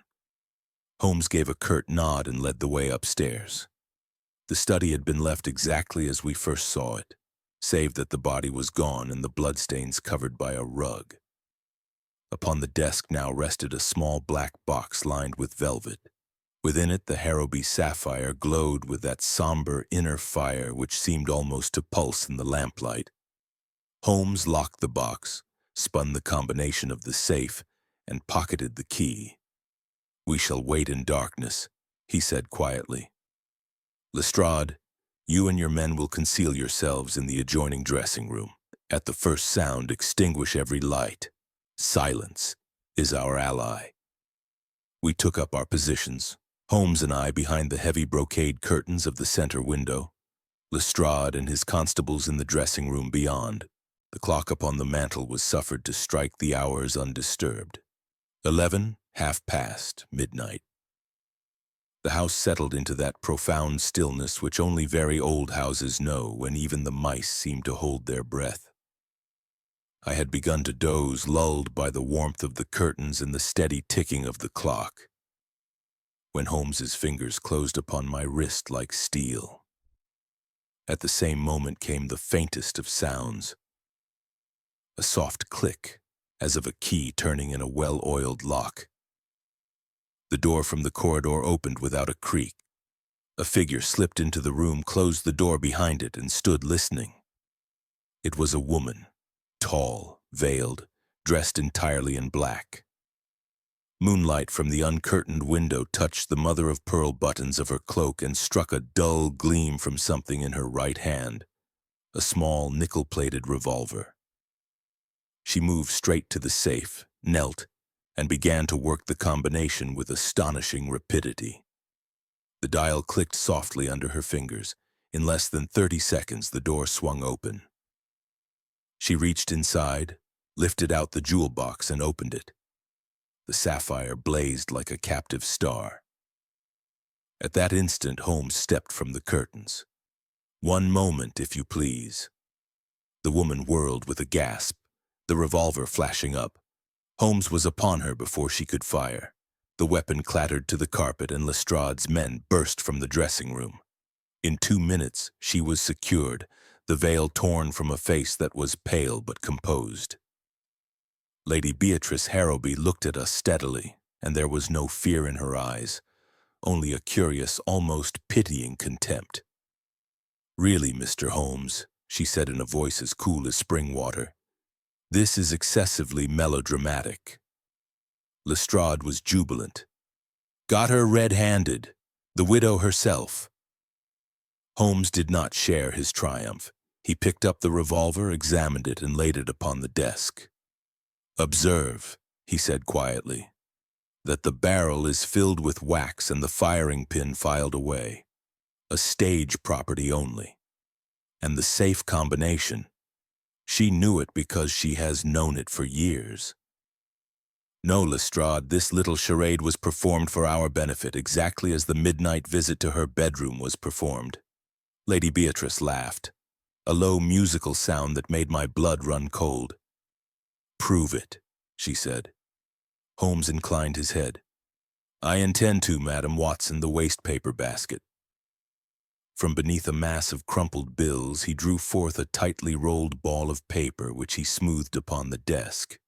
Holmes gave a curt nod and led the way upstairs. The study had been left exactly as we first saw it, save that the body was gone and the bloodstains covered by a rug. Upon the desk now rested a small black box lined with velvet. Within it, the Harrowby sapphire glowed with that somber inner fire which seemed almost to pulse in the lamplight. Holmes locked the box, spun the combination of the safe, and pocketed the key. We shall wait in darkness, he said quietly. Lestrade, You and your men will conceal yourselves in the adjoining dressing room. At the first sound, extinguish every light. Silence is our ally. We took up our positions, Holmes and I behind the heavy brocade curtains of the center window, Lestrade and his constables in the dressing room beyond. The clock upon the mantel was suffered to strike the hours undisturbed. 11, half past, midnight. The house settled into that profound stillness which only very old houses know, when even the mice seem to hold their breath. I had begun to doze, lulled by the warmth of the curtains and the steady ticking of the clock, when Holmes's fingers closed upon my wrist like steel. At the same moment came the faintest of sounds, a soft click, as of a key turning in a well-oiled lock. The door from the corridor opened without a creak. A figure slipped into the room, closed the door behind it, and stood listening. It was a woman, tall, veiled, dressed entirely in black. Moonlight from the uncurtained window touched the mother-of-pearl buttons of her cloak and struck a dull gleam from something in her right hand, a small nickel-plated revolver. She moved straight to the safe, knelt, and began to work the combination with astonishing rapidity. The dial clicked softly under her fingers. In less than 30 seconds, the door swung open. She reached inside, lifted out the jewel box, and opened it. The sapphire blazed like a captive star. At that instant, Holmes stepped from the curtains. "One moment, if you please." The woman whirled with a gasp, the revolver flashing up. Holmes was upon her before she could fire. The weapon clattered to the carpet, and Lestrade's men burst from the dressing room. In 2 minutes, she was secured, the veil torn from a face that was pale but composed. Lady Beatrice Harrowby looked at us steadily, and there was no fear in her eyes, only a curious, almost pitying contempt. "Really, Mr. Holmes," she said in a voice as cool as spring water, "this is excessively melodramatic." Lestrade was jubilant. "Got her red-handed, the widow herself." Holmes did not share his triumph. He picked up the revolver, examined it, and laid it upon the desk. "Observe," he said quietly, "that the barrel is filled with wax and the firing pin filed away. A stage property only. And the safe combination. She knew it because she has known it for years. No, Lestrade, this little charade was performed for our benefit, exactly as the midnight visit to her bedroom was performed." Lady Beatrice laughed, a low musical sound that made my blood run cold. "Prove it," she said. Holmes inclined his head. "I intend to, Madam Watson, the waste-paper basket." From beneath a mass of crumpled bills, he drew forth a tightly rolled ball of paper which he smoothed upon the desk.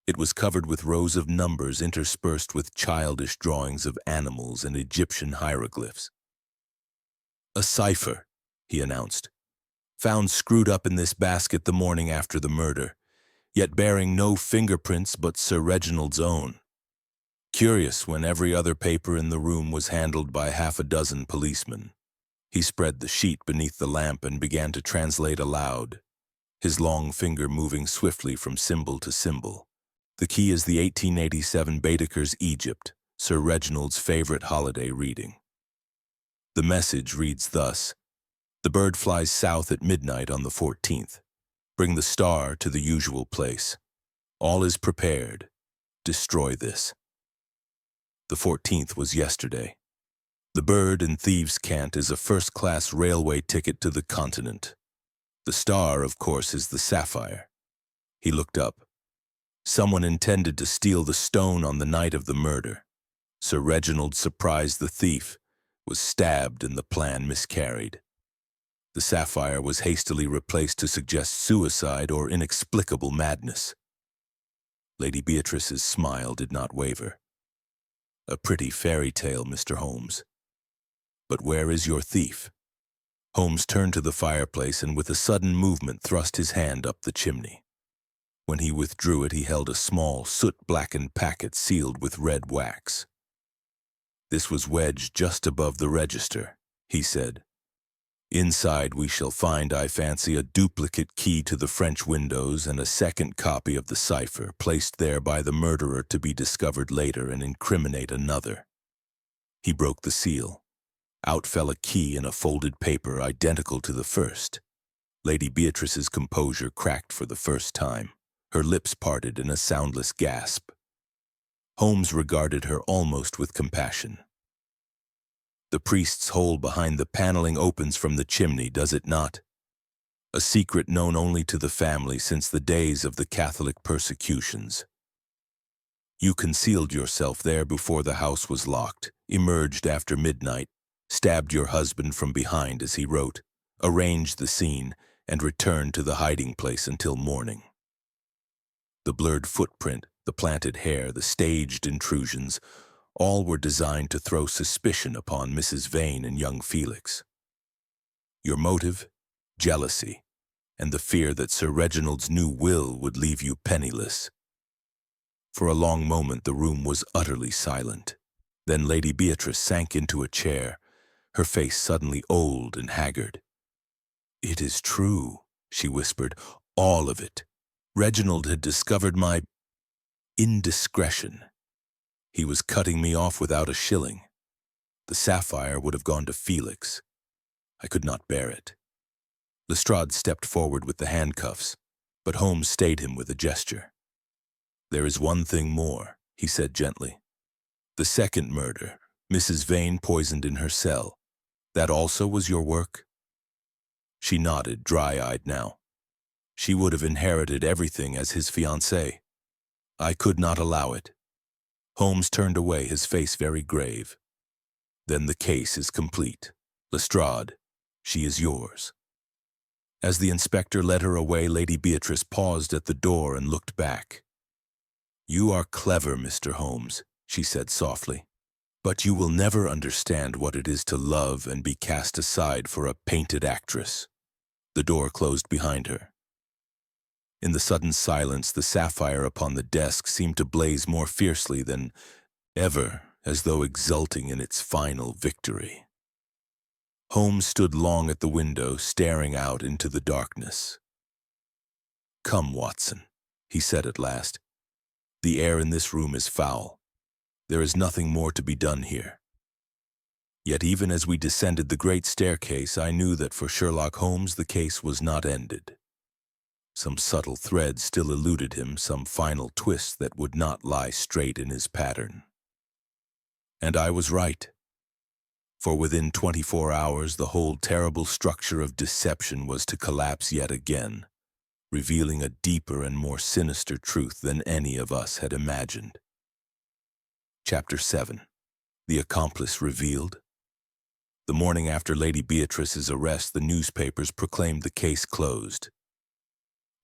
It was covered with rows of numbers interspersed with childish drawings of animals and Egyptian hieroglyphs. "A cipher," he announced, "found screwed up in this basket the morning after the murder, yet bearing no fingerprints but Sir Reginald's own. Curious, when every other paper in the room was handled by half a dozen policemen." He spread the sheet beneath the lamp and began to translate aloud, his long finger moving swiftly from symbol to symbol. "The key is the 1887 Baedeker's Egypt, Sir Reginald's favorite holiday reading. The message reads thus: The bird flies south at midnight on the 14th. Bring the star to the usual place. All is prepared. Destroy this." The 14th was yesterday. The bird in thieves' cant is a first-class railway ticket to the continent. The star, of course, is the sapphire. He looked up. Someone intended to steal the stone on the night of the murder. Sir Reginald surprised the thief, was stabbed, and the plan miscarried. The sapphire was hastily replaced to suggest suicide or inexplicable madness. Lady Beatrice's smile did not waver. "A pretty fairy tale, Mr. Holmes. But where is your thief?" Holmes turned to the fireplace and with a sudden movement thrust his hand up the chimney. When he withdrew it, he held a small, soot-blackened packet sealed with red wax. "This was wedged just above the register," he said. Inside we shall find, I fancy, a duplicate key to the French windows and a second copy of the cipher, placed there by the murderer to be discovered later and incriminate another." He broke the seal. Out fell a key in a folded paper identical to the first. Lady Beatrice's composure cracked for the first time. Her lips parted in a soundless gasp. Holmes regarded her almost with compassion. "The priest's hole behind the paneling opens from the chimney, does it not? A secret known only to the family since the days of the Catholic persecutions. You concealed yourself there before the house was locked, emerged after midnight, stabbed your husband from behind as he wrote, arranged the scene, and returned to the hiding place until morning. The blurred footprint, the planted hair, the staged intrusions, all were designed to throw suspicion upon Mrs. Vane and young Felix. Your motive? Jealousy, and the fear that Sir Reginald's new will would leave you penniless." For a long moment the room was utterly silent. Then Lady Beatrice sank into a chair, her face suddenly old and haggard. "It is true," she whispered, "all of it. Reginald had discovered my indiscretion. He was cutting me off without a shilling. The sapphire would have gone to Felix. I could not bear it." Lestrade stepped forward with the handcuffs, but Holmes stayed him with a gesture. "There is one thing more," he said gently. "The second murder, Mrs. Vane poisoned in her cell. That also was your work?" She nodded, dry-eyed now. She would have inherited everything as his fiancée. "I could not allow it." Holmes turned away, his face very grave. "Then the case is complete. Lestrade, she is yours." As the inspector led her away, Lady Beatrice paused at the door and looked back. "You are clever, Mr. Holmes," she said softly, "but you will never understand what it is to love and be cast aside for a painted actress." The door closed behind her. In the sudden silence, the sapphire upon the desk seemed to blaze more fiercely than ever, as though exulting in its final victory. Holmes stood long at the window, staring out into the darkness. "Come, Watson," he said at last. "The air in this room is foul. There is nothing more to be done here." Yet even as we descended the great staircase, I knew that for Sherlock Holmes the case was not ended. Some subtle thread still eluded him, some final twist that would not lie straight in his pattern. And I was right. For within 24 hours the whole terrible structure of deception was to collapse yet again, revealing a deeper and more sinister truth than any of us had imagined. Chapter 7. The Accomplice Revealed. The morning after Lady Beatrice's arrest, the newspapers proclaimed the case closed.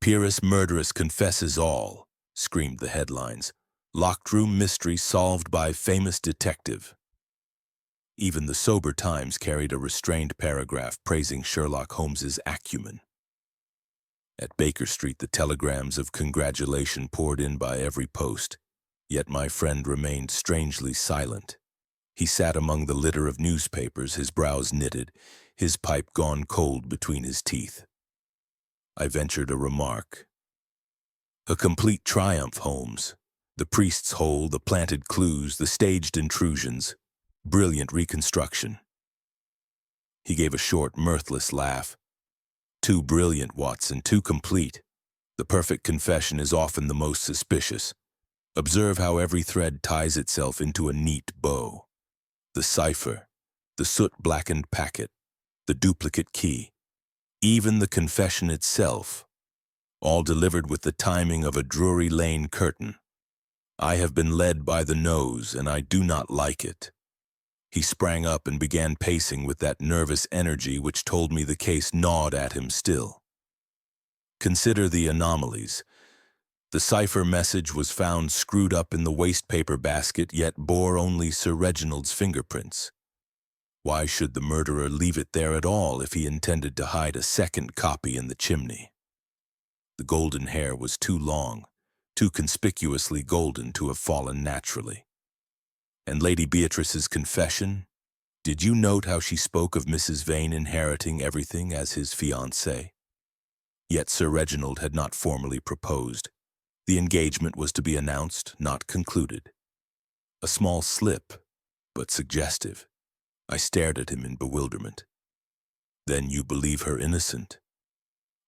"Peeress Murderess confesses all," screamed the headlines. "Locked room mystery solved by famous detective." Even the sober Times carried a restrained paragraph praising Sherlock Holmes's acumen. At Baker Street, the telegrams of congratulation poured in by every post, yet my friend remained strangely silent. He sat among the litter of newspapers, his brows knitted, his pipe gone cold between his teeth. I ventured a remark. "A complete triumph, Holmes. The priest's hole, the planted clues, the staged intrusions. Brilliant reconstruction." He gave a short, mirthless laugh. "Too brilliant, Watson, too complete. The perfect confession is often the most suspicious. Observe how every thread ties itself into a neat bow. The cipher, the soot-blackened packet, the duplicate key, even the confession itself, all delivered with the timing of a Drury Lane curtain. I have been led by the nose, and I do not like it." He sprang up and began pacing with that nervous energy which told me the case gnawed at him still. "Consider the anomalies. The cipher message was found screwed up in the wastepaper basket, yet bore only Sir Reginald's fingerprints. Why should the murderer leave it there at all if he intended to hide a second copy in the chimney? The golden hair was too long, too conspicuously golden to have fallen naturally. And Lady Beatrice's confession? Did you note how she spoke of Mrs. Vane inheriting everything as his fiancée? Yet Sir Reginald had not formally proposed. The engagement was to be announced, not concluded. A small slip, but suggestive. I stared at him in bewilderment. Then you believe her innocent?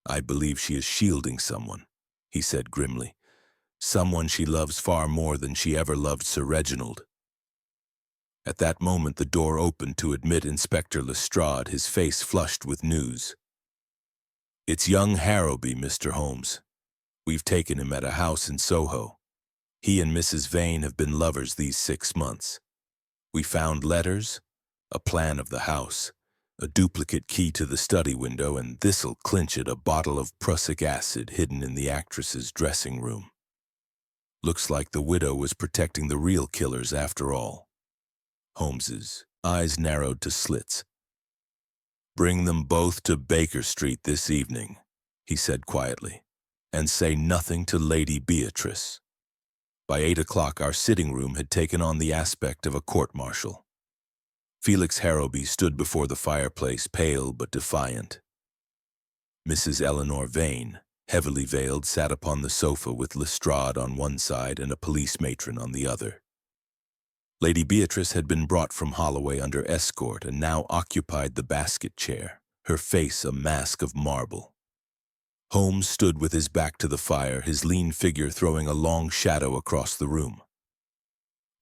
I believe she is shielding someone, he said grimly. Someone she loves far more than she ever loved Sir Reginald. At that moment the door opened to admit Inspector Lestrade, his face flushed with news. It's young Harrowby, Mr. Holmes. We've taken him at a house in Soho. He and Mrs. Vane have been lovers these 6 months. We found letters, a plan of the house, a duplicate key to the study window, and this'll clinch it, a bottle of prussic acid hidden in the actress's dressing room. Looks like the widow was protecting the real killers after all. Holmes's eyes narrowed to slits. Bring them both to Baker Street this evening, he said quietly, and say nothing to Lady Beatrice. By 8 o'clock, our sitting room had taken on the aspect of a court-martial. Felix Harrowby stood before the fireplace, pale but defiant. Mrs. Eleanor Vane, heavily veiled, sat upon the sofa with Lestrade on one side and a police matron on the other. Lady Beatrice had been brought from Holloway under escort and now occupied the basket chair, her face a mask of marble. Holmes stood with his back to the fire, his lean figure throwing a long shadow across the room.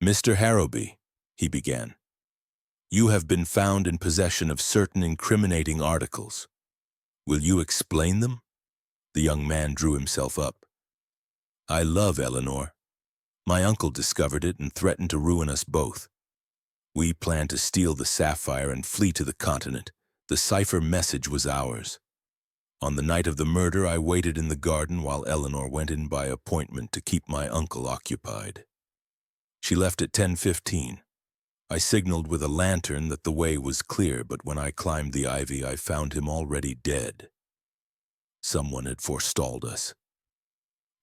Mr. Harrowby, he began, you have been found in possession of certain incriminating articles. Will you explain them? The young man drew himself up. I love Eleanor. My uncle discovered it and threatened to ruin us both. We planned to steal the sapphire and flee to the continent. The cipher message was ours. On the night of the murder, I waited in the garden while Eleanor went in by appointment to keep my uncle occupied. She left at 10:15. I signaled with a lantern that the way was clear, but when I climbed the ivy, I found him already dead. Someone had forestalled us.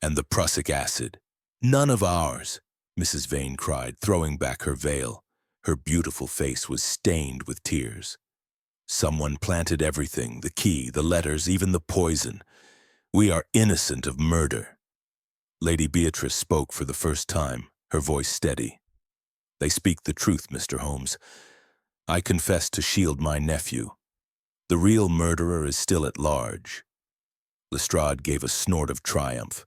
And the prussic acid. None of ours, Mrs. Vane cried, throwing back her veil. Her beautiful face was stained with tears. Someone planted everything, the key, the letters, even the poison. We are innocent of murder. Lady Beatrice spoke for the first time, her voice steady. They speak the truth, Mr. Holmes. I confess to shield my nephew. The real murderer is still at large. Lestrade gave a snort of triumph.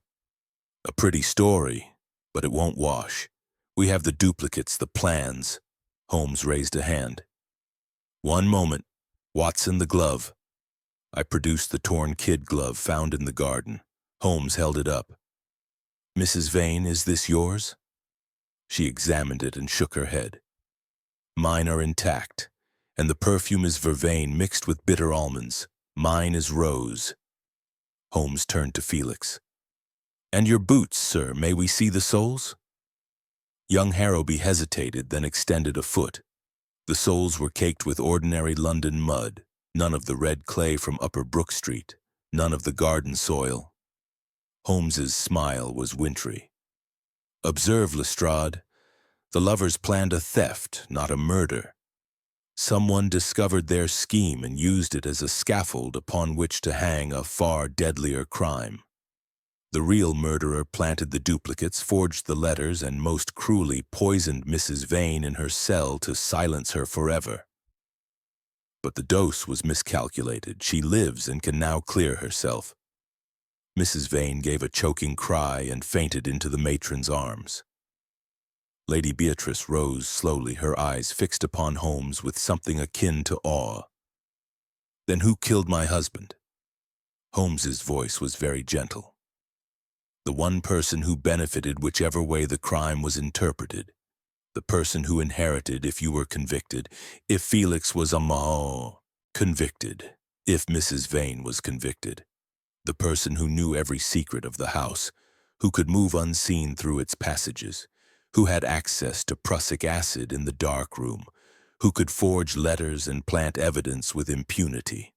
A pretty story, but it won't wash. We have the duplicates, the plans. Holmes raised a hand. One moment. Watson, the glove. I produced the torn kid glove found in the garden. Holmes held it up. Mrs. Vane, is this yours? She examined it and shook her head. Mine are intact, and the perfume is vervain mixed with bitter almonds. Mine is rose. Holmes turned to Felix. And your boots, sir, may we see the soles? Young Harrowby hesitated, then extended a foot. The soles were caked with ordinary London mud, none of the red clay from Upper Brook Street, none of the garden soil. Holmes's smile was wintry. Observe, Lestrade, the lovers planned a theft, not a murder. Someone discovered their scheme and used it as a scaffold upon which to hang a far deadlier crime. The real murderer planted the duplicates, forged the letters, and most cruelly poisoned Mrs. Vane in her cell to silence her forever. But the dose was miscalculated. She lives and can now clear herself. Mrs. Vane gave a choking cry and fainted into the matron's arms. Lady Beatrice rose slowly, her eyes fixed upon Holmes with something akin to awe. Then who killed my husband? Holmes's voice was very gentle. The one person who benefited whichever way the crime was interpreted. The person who inherited if you were convicted, if Felix was convicted, if Mrs. Vane was convicted. The person who knew every secret of the house, who could move unseen through its passages, who had access to prussic acid in the dark room, who could forge letters and plant evidence with impunity.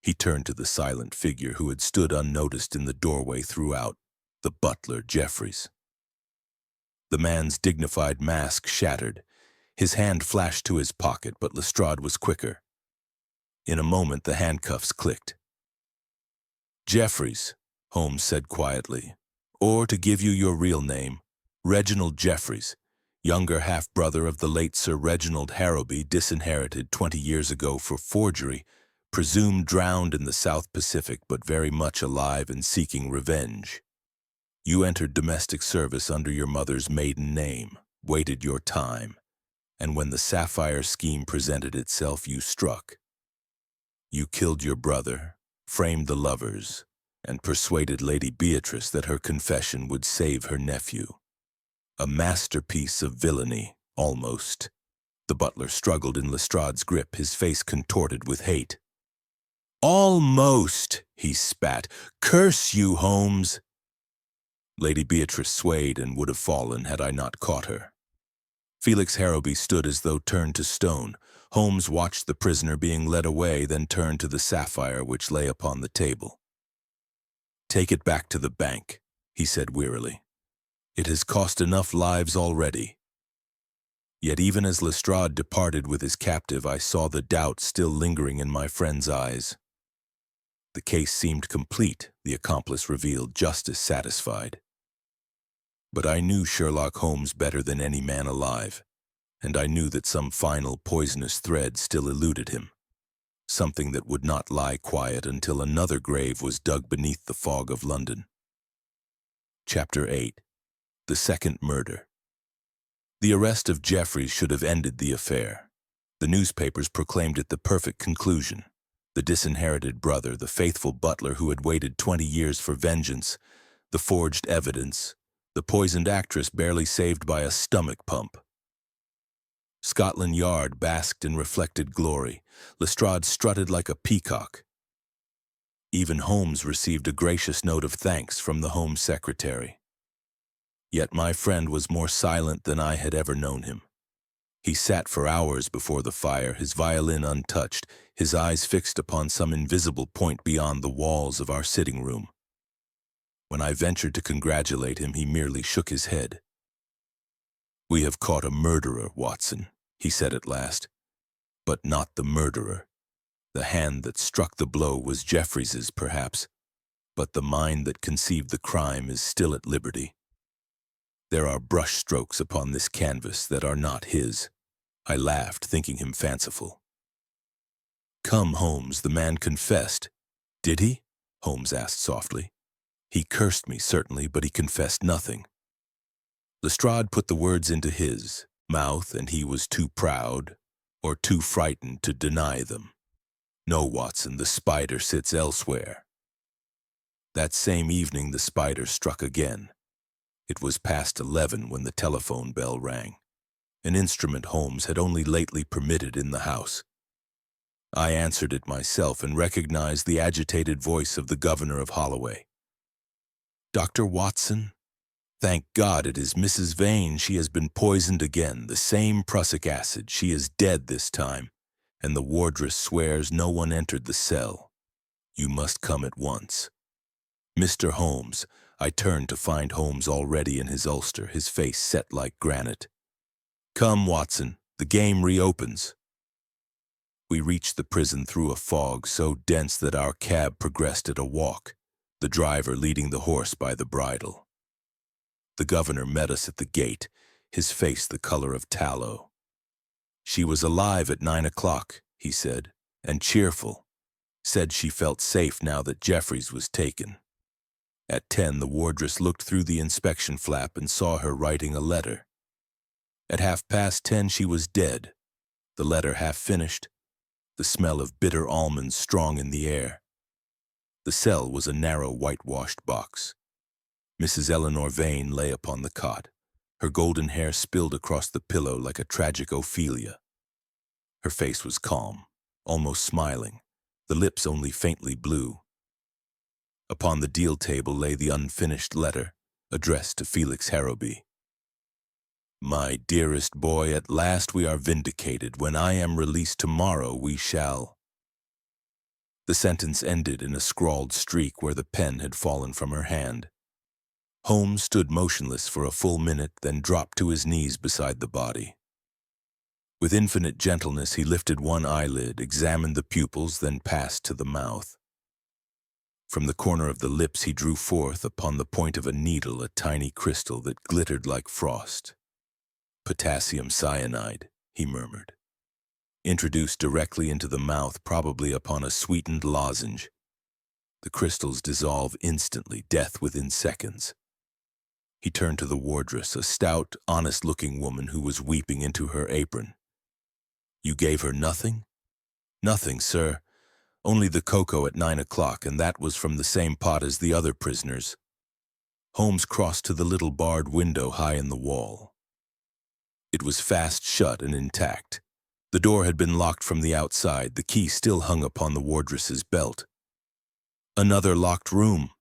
He turned to the silent figure who had stood unnoticed in the doorway throughout, the butler, Jeffries. The man's dignified mask shattered. His hand flashed to his pocket, but Lestrade was quicker. In a moment, the handcuffs clicked. "Jeffries," Holmes said quietly, "or to give you your real name, Reginald Jeffries, younger half-brother of the late Sir Reginald Harrowby, disinherited 20 years ago for forgery, presumed drowned in the South Pacific but very much alive and seeking revenge. You entered domestic service under your mother's maiden name, waited your time, and when the Sapphire scheme presented itself, you struck. You killed your brother, framed the lovers, and persuaded Lady Beatrice that her confession would save her nephew. A masterpiece of villainy, almost." The butler struggled in Lestrade's grip, his face contorted with hate. "Almost," he spat. "Curse you, Holmes!" Lady Beatrice swayed and would have fallen had I not caught her. Felix Harrowby stood as though turned to stone. Holmes watched the prisoner being led away, then turned to the sapphire which lay upon the table. "Take it back to the bank," he said wearily. "It has cost enough lives already." Yet even as Lestrade departed with his captive, I saw the doubt still lingering in my friend's eyes. The case seemed complete, the accomplice revealed, justice satisfied. But I knew Sherlock Holmes better than any man alive, and I knew that some final poisonous thread still eluded him, something that would not lie quiet until another grave was dug beneath the fog of London. Chapter 8. The Second Murder. The arrest of Jeffries should have ended the affair. The newspapers proclaimed it the perfect conclusion. The disinherited brother, the faithful butler who had waited 20 years for vengeance, the forged evidence, the poisoned actress barely saved by a stomach pump. Scotland Yard basked in reflected glory. Lestrade strutted like a peacock. Even Holmes received a gracious note of thanks from the Home Secretary. Yet my friend was more silent than I had ever known him. He sat for hours before the fire, his violin untouched, his eyes fixed upon some invisible point beyond the walls of our sitting room. When I ventured to congratulate him, he merely shook his head. "We have caught a murderer, Watson," he said at last, "but not the murderer. The hand that struck the blow was Jeffries's, perhaps, but the mind that conceived the crime is still at liberty. There are brushstrokes upon this canvas that are not his." I laughed, thinking him fanciful. "Come, Holmes, the man confessed." "Did he?" Holmes asked softly. "He cursed me, certainly, but he confessed nothing." Lestrade put the words into his mouth, and he was too proud or too frightened to deny them. "No, Watson, the spider sits elsewhere." That same evening the spider struck again. It was past 11 when the telephone bell rang, an instrument Holmes had only lately permitted in the house. I answered it myself and recognized the agitated voice of the governor of Holloway. "Dr. Watson? Thank God it is Mrs. Vane. She has been poisoned again, the same prussic acid. She is dead this time, and the wardress swears no one entered the cell. You must come at once." "Mr. Holmes." I turned to find Holmes already in his ulster, his face set like granite. "Come, Watson, the game reopens." We reached the prison through a fog so dense that our cab progressed at a walk, the driver leading the horse by the bridle. The governor met us at the gate, his face the color of tallow. "She was alive at 9 o'clock, he said, "and cheerful. Said she felt safe now that Jeffries was taken. At 10, the wardress looked through the inspection flap and saw her writing a letter. At 10:30, she was dead, the letter half finished, the smell of bitter almonds strong in the air. The cell was a narrow whitewashed box. Mrs. Eleanor Vane lay upon the cot, her golden hair spilled across the pillow like a tragic Ophelia. Her face was calm, almost smiling, the lips only faintly blue. Upon the deal table lay the unfinished letter, addressed to Felix Harrowby. "My dearest boy, at last we are vindicated. When I am released tomorrow, we shall—" The sentence ended in a scrawled streak where the pen had fallen from her hand. Holmes stood motionless for a full minute, then dropped to his knees beside the body. With infinite gentleness, he lifted one eyelid, examined the pupils, then passed to the mouth. From the corner of the lips he drew forth, upon the point of a needle, a tiny crystal that glittered like frost. "Potassium cyanide," he murmured. "Introduced directly into the mouth, probably upon a sweetened lozenge. The crystals dissolve instantly, death within seconds." He turned to the wardress, a stout, honest-looking woman who was weeping into her apron. "You gave her nothing?" "Nothing, sir. Only the cocoa at 9 o'clock, and that was from the same pot as the other prisoners." Holmes crossed to the little barred window high in the wall. It was fast shut and intact. The door had been locked from the outside, the key still hung upon the wardress's belt. "Another locked room,"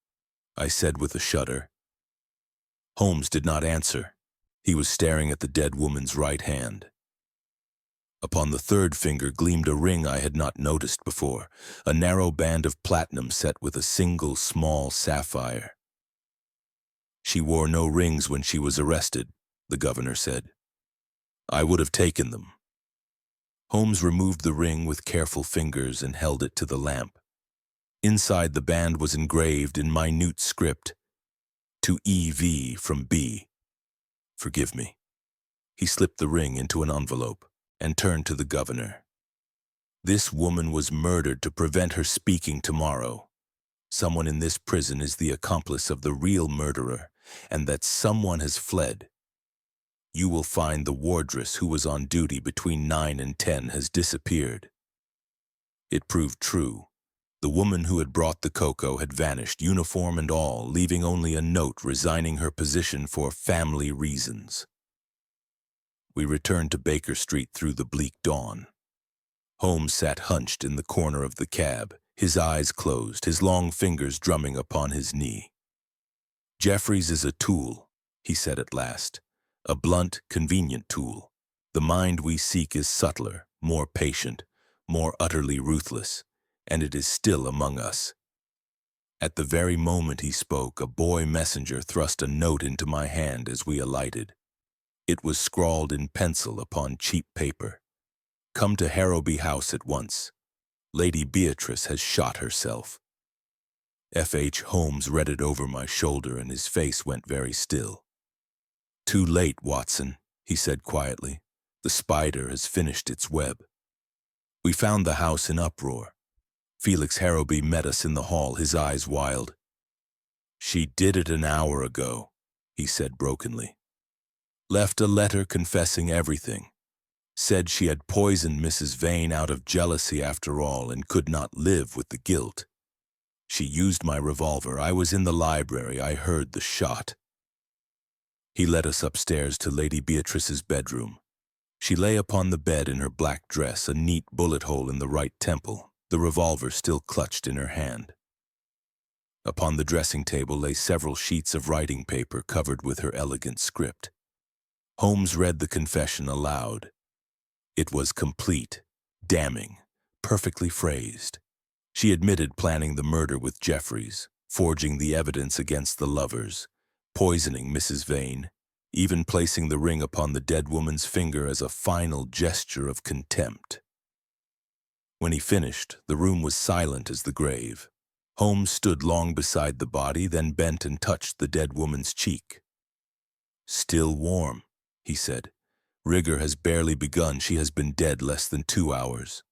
I said with a shudder. Holmes did not answer. He was staring at the dead woman's right hand. Upon the third finger gleamed a ring I had not noticed before, a narrow band of platinum set with a single small sapphire. "She wore no rings when she was arrested," the governor said. "I would have taken them." Holmes removed the ring with careful fingers and held it to the lamp. Inside the band was engraved in minute script, "To E.V. from B. Forgive me." He slipped the ring into an envelope and turned to the governor. "This woman was murdered to prevent her speaking tomorrow. Someone in this prison is the accomplice of the real murderer, and that someone has fled. You will find the wardress who was on duty between 9 and 10 has disappeared." It proved true. The woman who had brought the cocoa had vanished, uniform and all, leaving only a note resigning her position for family reasons. We returned to Baker Street through the bleak dawn. Holmes sat hunched in the corner of the cab, his eyes closed, his long fingers drumming upon his knee. "Jeffries is a tool," he said at last, "a blunt, convenient tool. The mind we seek is subtler, more patient, more utterly ruthless, and it is still among us." At the very moment he spoke, a boy messenger thrust a note into my hand as we alighted. It was scrawled in pencil upon cheap paper. "Come to Harrowby House at once. Lady Beatrice has shot herself." F.H. Holmes read it over my shoulder, and his face went very still. "Too late, Watson," he said quietly. "The spider has finished its web." We found the house in uproar. Felix Harrowby met us in the hall, his eyes wild. "She did it an hour ago," he said brokenly. "Left a letter confessing everything. Said she had poisoned Mrs. Vane out of jealousy after all and could not live with the guilt. She used my revolver. I was in the library. I heard the shot." He led us upstairs to Lady Beatrice's bedroom. She lay upon the bed in her black dress, a neat bullet hole in the right temple, the revolver still clutched in her hand. Upon the dressing table lay several sheets of writing paper covered with her elegant script. Holmes read the confession aloud. It was complete, damning, perfectly phrased. She admitted planning the murder with Jeffries, forging the evidence against the lovers, poisoning Mrs. Vane, even placing the ring upon the dead woman's finger as a final gesture of contempt. When he finished, the room was silent as the grave. Holmes stood long beside the body, then bent and touched the dead woman's cheek. "Still warm," he said. "Rigor has barely begun. She has been dead less than 2 hours."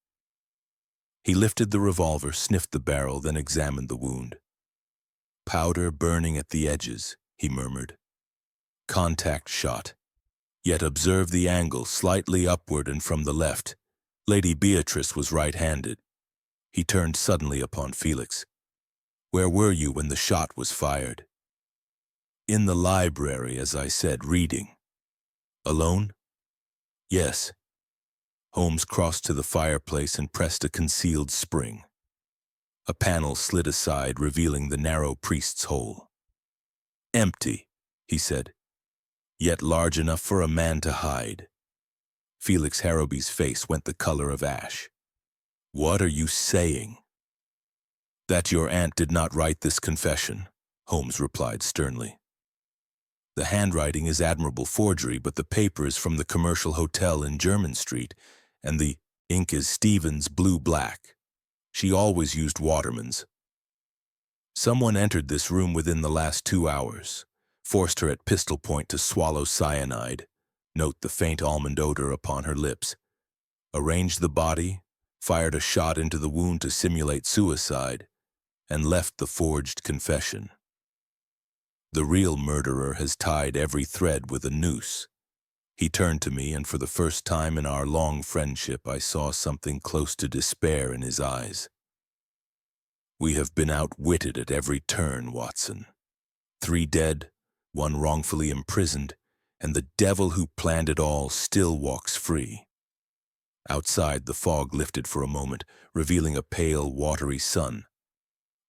He lifted the revolver, sniffed the barrel, then examined the wound. "Powder burning at the edges," he murmured. "Contact shot. Yet observe the angle, slightly upward and from the left. Lady Beatrice was right-handed." He turned suddenly upon Felix. "Where were you when the shot was fired?" "In the library, as I said, reading." "Alone?" "Yes." Holmes crossed to the fireplace and pressed a concealed spring. A panel slid aside, revealing the narrow priest's hole. "Empty," he said, "yet large enough for a man to hide." Felix Harrowby's face went the color of ash. "What are you saying?" "That your aunt did not write this confession," Holmes replied sternly. The handwriting is admirable forgery, but the paper is from the commercial hotel in Jermyn Street, and the ink is Stevens blue-black. She always used Waterman's. Someone entered this room within the last 2 hours, forced her at pistol point to swallow cyanide, note the faint almond odor upon her lips, arranged the body, fired a shot into the wound to simulate suicide, and left the forged confession. The real murderer has tied every thread with a noose. He turned to me, and for the first time in our long friendship, I saw something close to despair in his eyes. We have been outwitted at every turn, Watson. 3 dead, 1 wrongfully imprisoned, and the devil who planned it all still walks free. Outside, the fog lifted for a moment, revealing a pale, watery sun.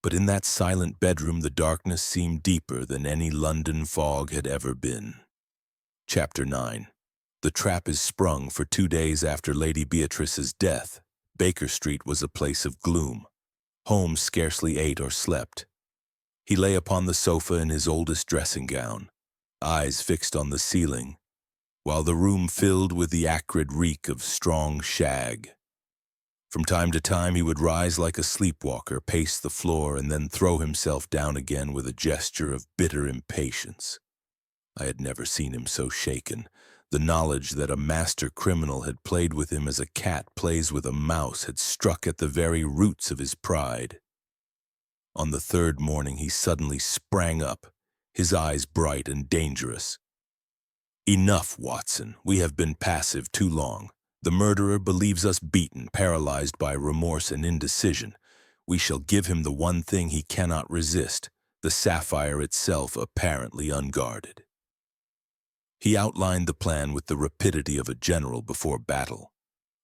But in that silent bedroom, the darkness seemed deeper than any London fog had ever been. Chapter 9. The trap is sprung. For 2 days after Lady Beatrice's death, Baker Street was a place of gloom. Holmes scarcely ate or slept. He lay upon the sofa in his oldest dressing gown, eyes fixed on the ceiling, while the room filled with the acrid reek of strong shag. From time to time he would rise like a sleepwalker, pace the floor, and then throw himself down again with a gesture of bitter impatience. I had never seen him so shaken. The knowledge that a master criminal had played with him as a cat plays with a mouse had struck at the very roots of his pride. On the 3rd morning he suddenly sprang up, his eyes bright and dangerous. "Enough, Watson. We have been passive too long. The murderer believes us beaten, paralyzed by remorse and indecision. We shall give him the one thing he cannot resist, the sapphire itself apparently unguarded." He outlined the plan with the rapidity of a general before battle.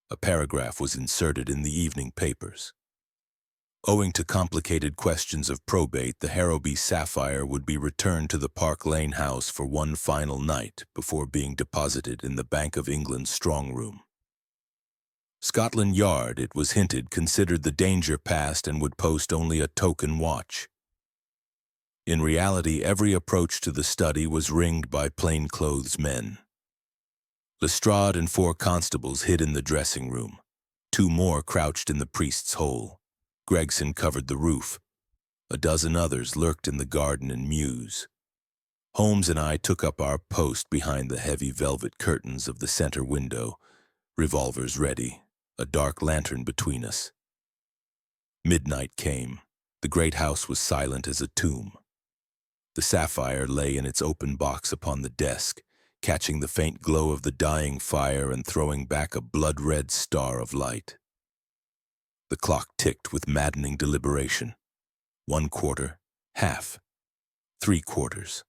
A paragraph was inserted in the evening papers. Owing to complicated questions of probate, the Harrowby sapphire would be returned to the Park Lane house for one final night before being deposited in the Bank of England's strong room. Scotland Yard, it was hinted, considered the danger past and would post only a token watch. In reality, every approach to the study was ringed by plainclothes men. Lestrade and 4 constables hid in the dressing room. 2 more crouched in the priest's hole. Gregson covered the roof. A dozen others lurked in the garden and mews. Holmes and I took up our post behind the heavy velvet curtains of the center window, revolvers ready, a dark lantern between us. Midnight came. The great house was silent as a tomb. The sapphire lay in its open box upon the desk, catching the faint glow of the dying fire and throwing back a blood-red star of light. The clock ticked with maddening deliberation. 1/4, half, 3/4.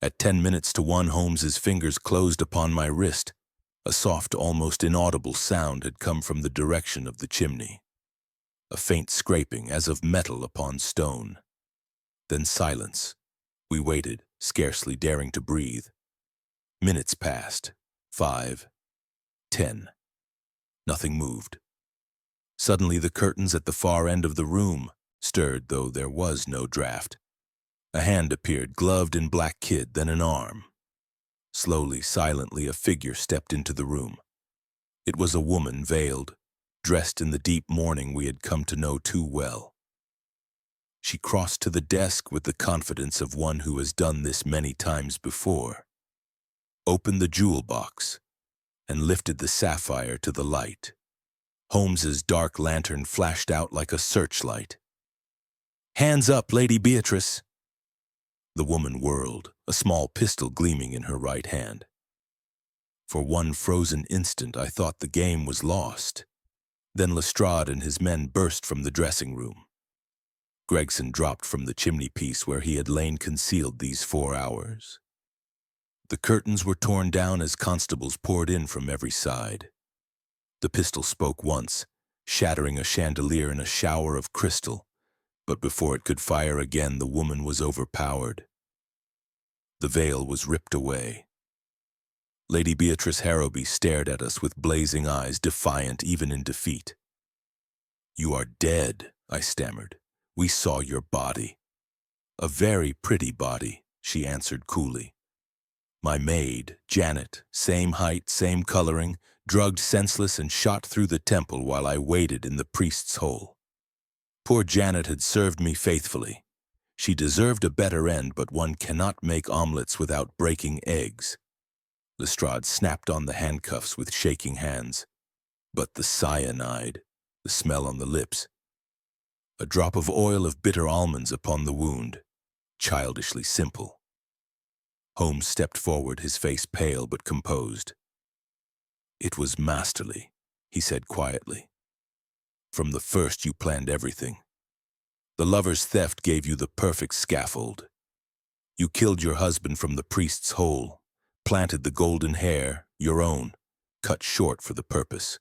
At 10 minutes to 1, Holmes's fingers closed upon my wrist. A soft, almost inaudible sound had come from the direction of the chimney. A faint scraping, as of metal upon stone. Then silence. We waited, scarcely daring to breathe. Minutes passed. 5, 10. Nothing moved. Suddenly the curtains at the far end of the room stirred, though there was no draught. A hand appeared, gloved in black kid, then an arm. Slowly, silently, a figure stepped into the room. It was a woman, veiled, dressed in the deep mourning we had come to know too well. She crossed to the desk with the confidence of one who has done this many times before, opened the jewel box, and lifted the sapphire to the light. Holmes's dark lantern flashed out like a searchlight. "Hands up, Lady Beatrice!" The woman whirled, a small pistol gleaming in her right hand. For one frozen instant, I thought the game was lost. Then Lestrade and his men burst from the dressing room. Gregson dropped from the chimney-piece where he had lain concealed these 4 hours. The curtains were torn down as constables poured in from every side. The pistol spoke once, shattering a chandelier in a shower of crystal, but before it could fire again, the woman was overpowered. The veil was ripped away. Lady Beatrice Harrowby stared at us with blazing eyes, defiant even in defeat. "You are dead," I stammered. "We saw your body." "A very pretty body," she answered coolly. My maid, Janet, same height, same coloring, drugged senseless and shot through the temple while I waited in the priest's hole. Poor Janet had served me faithfully. She deserved a better end, but one cannot make omelets without breaking eggs. Lestrade snapped on the handcuffs with shaking hands. But the cyanide, the smell on the lips. A drop of oil of bitter almonds upon the wound. Childishly simple. Holmes stepped forward, his face pale but composed. It was masterly, he said quietly. From the first you planned everything. The lover's theft gave you the perfect scaffold. You killed your husband from the priest's hole, planted the golden hair, your own, cut short for the purpose.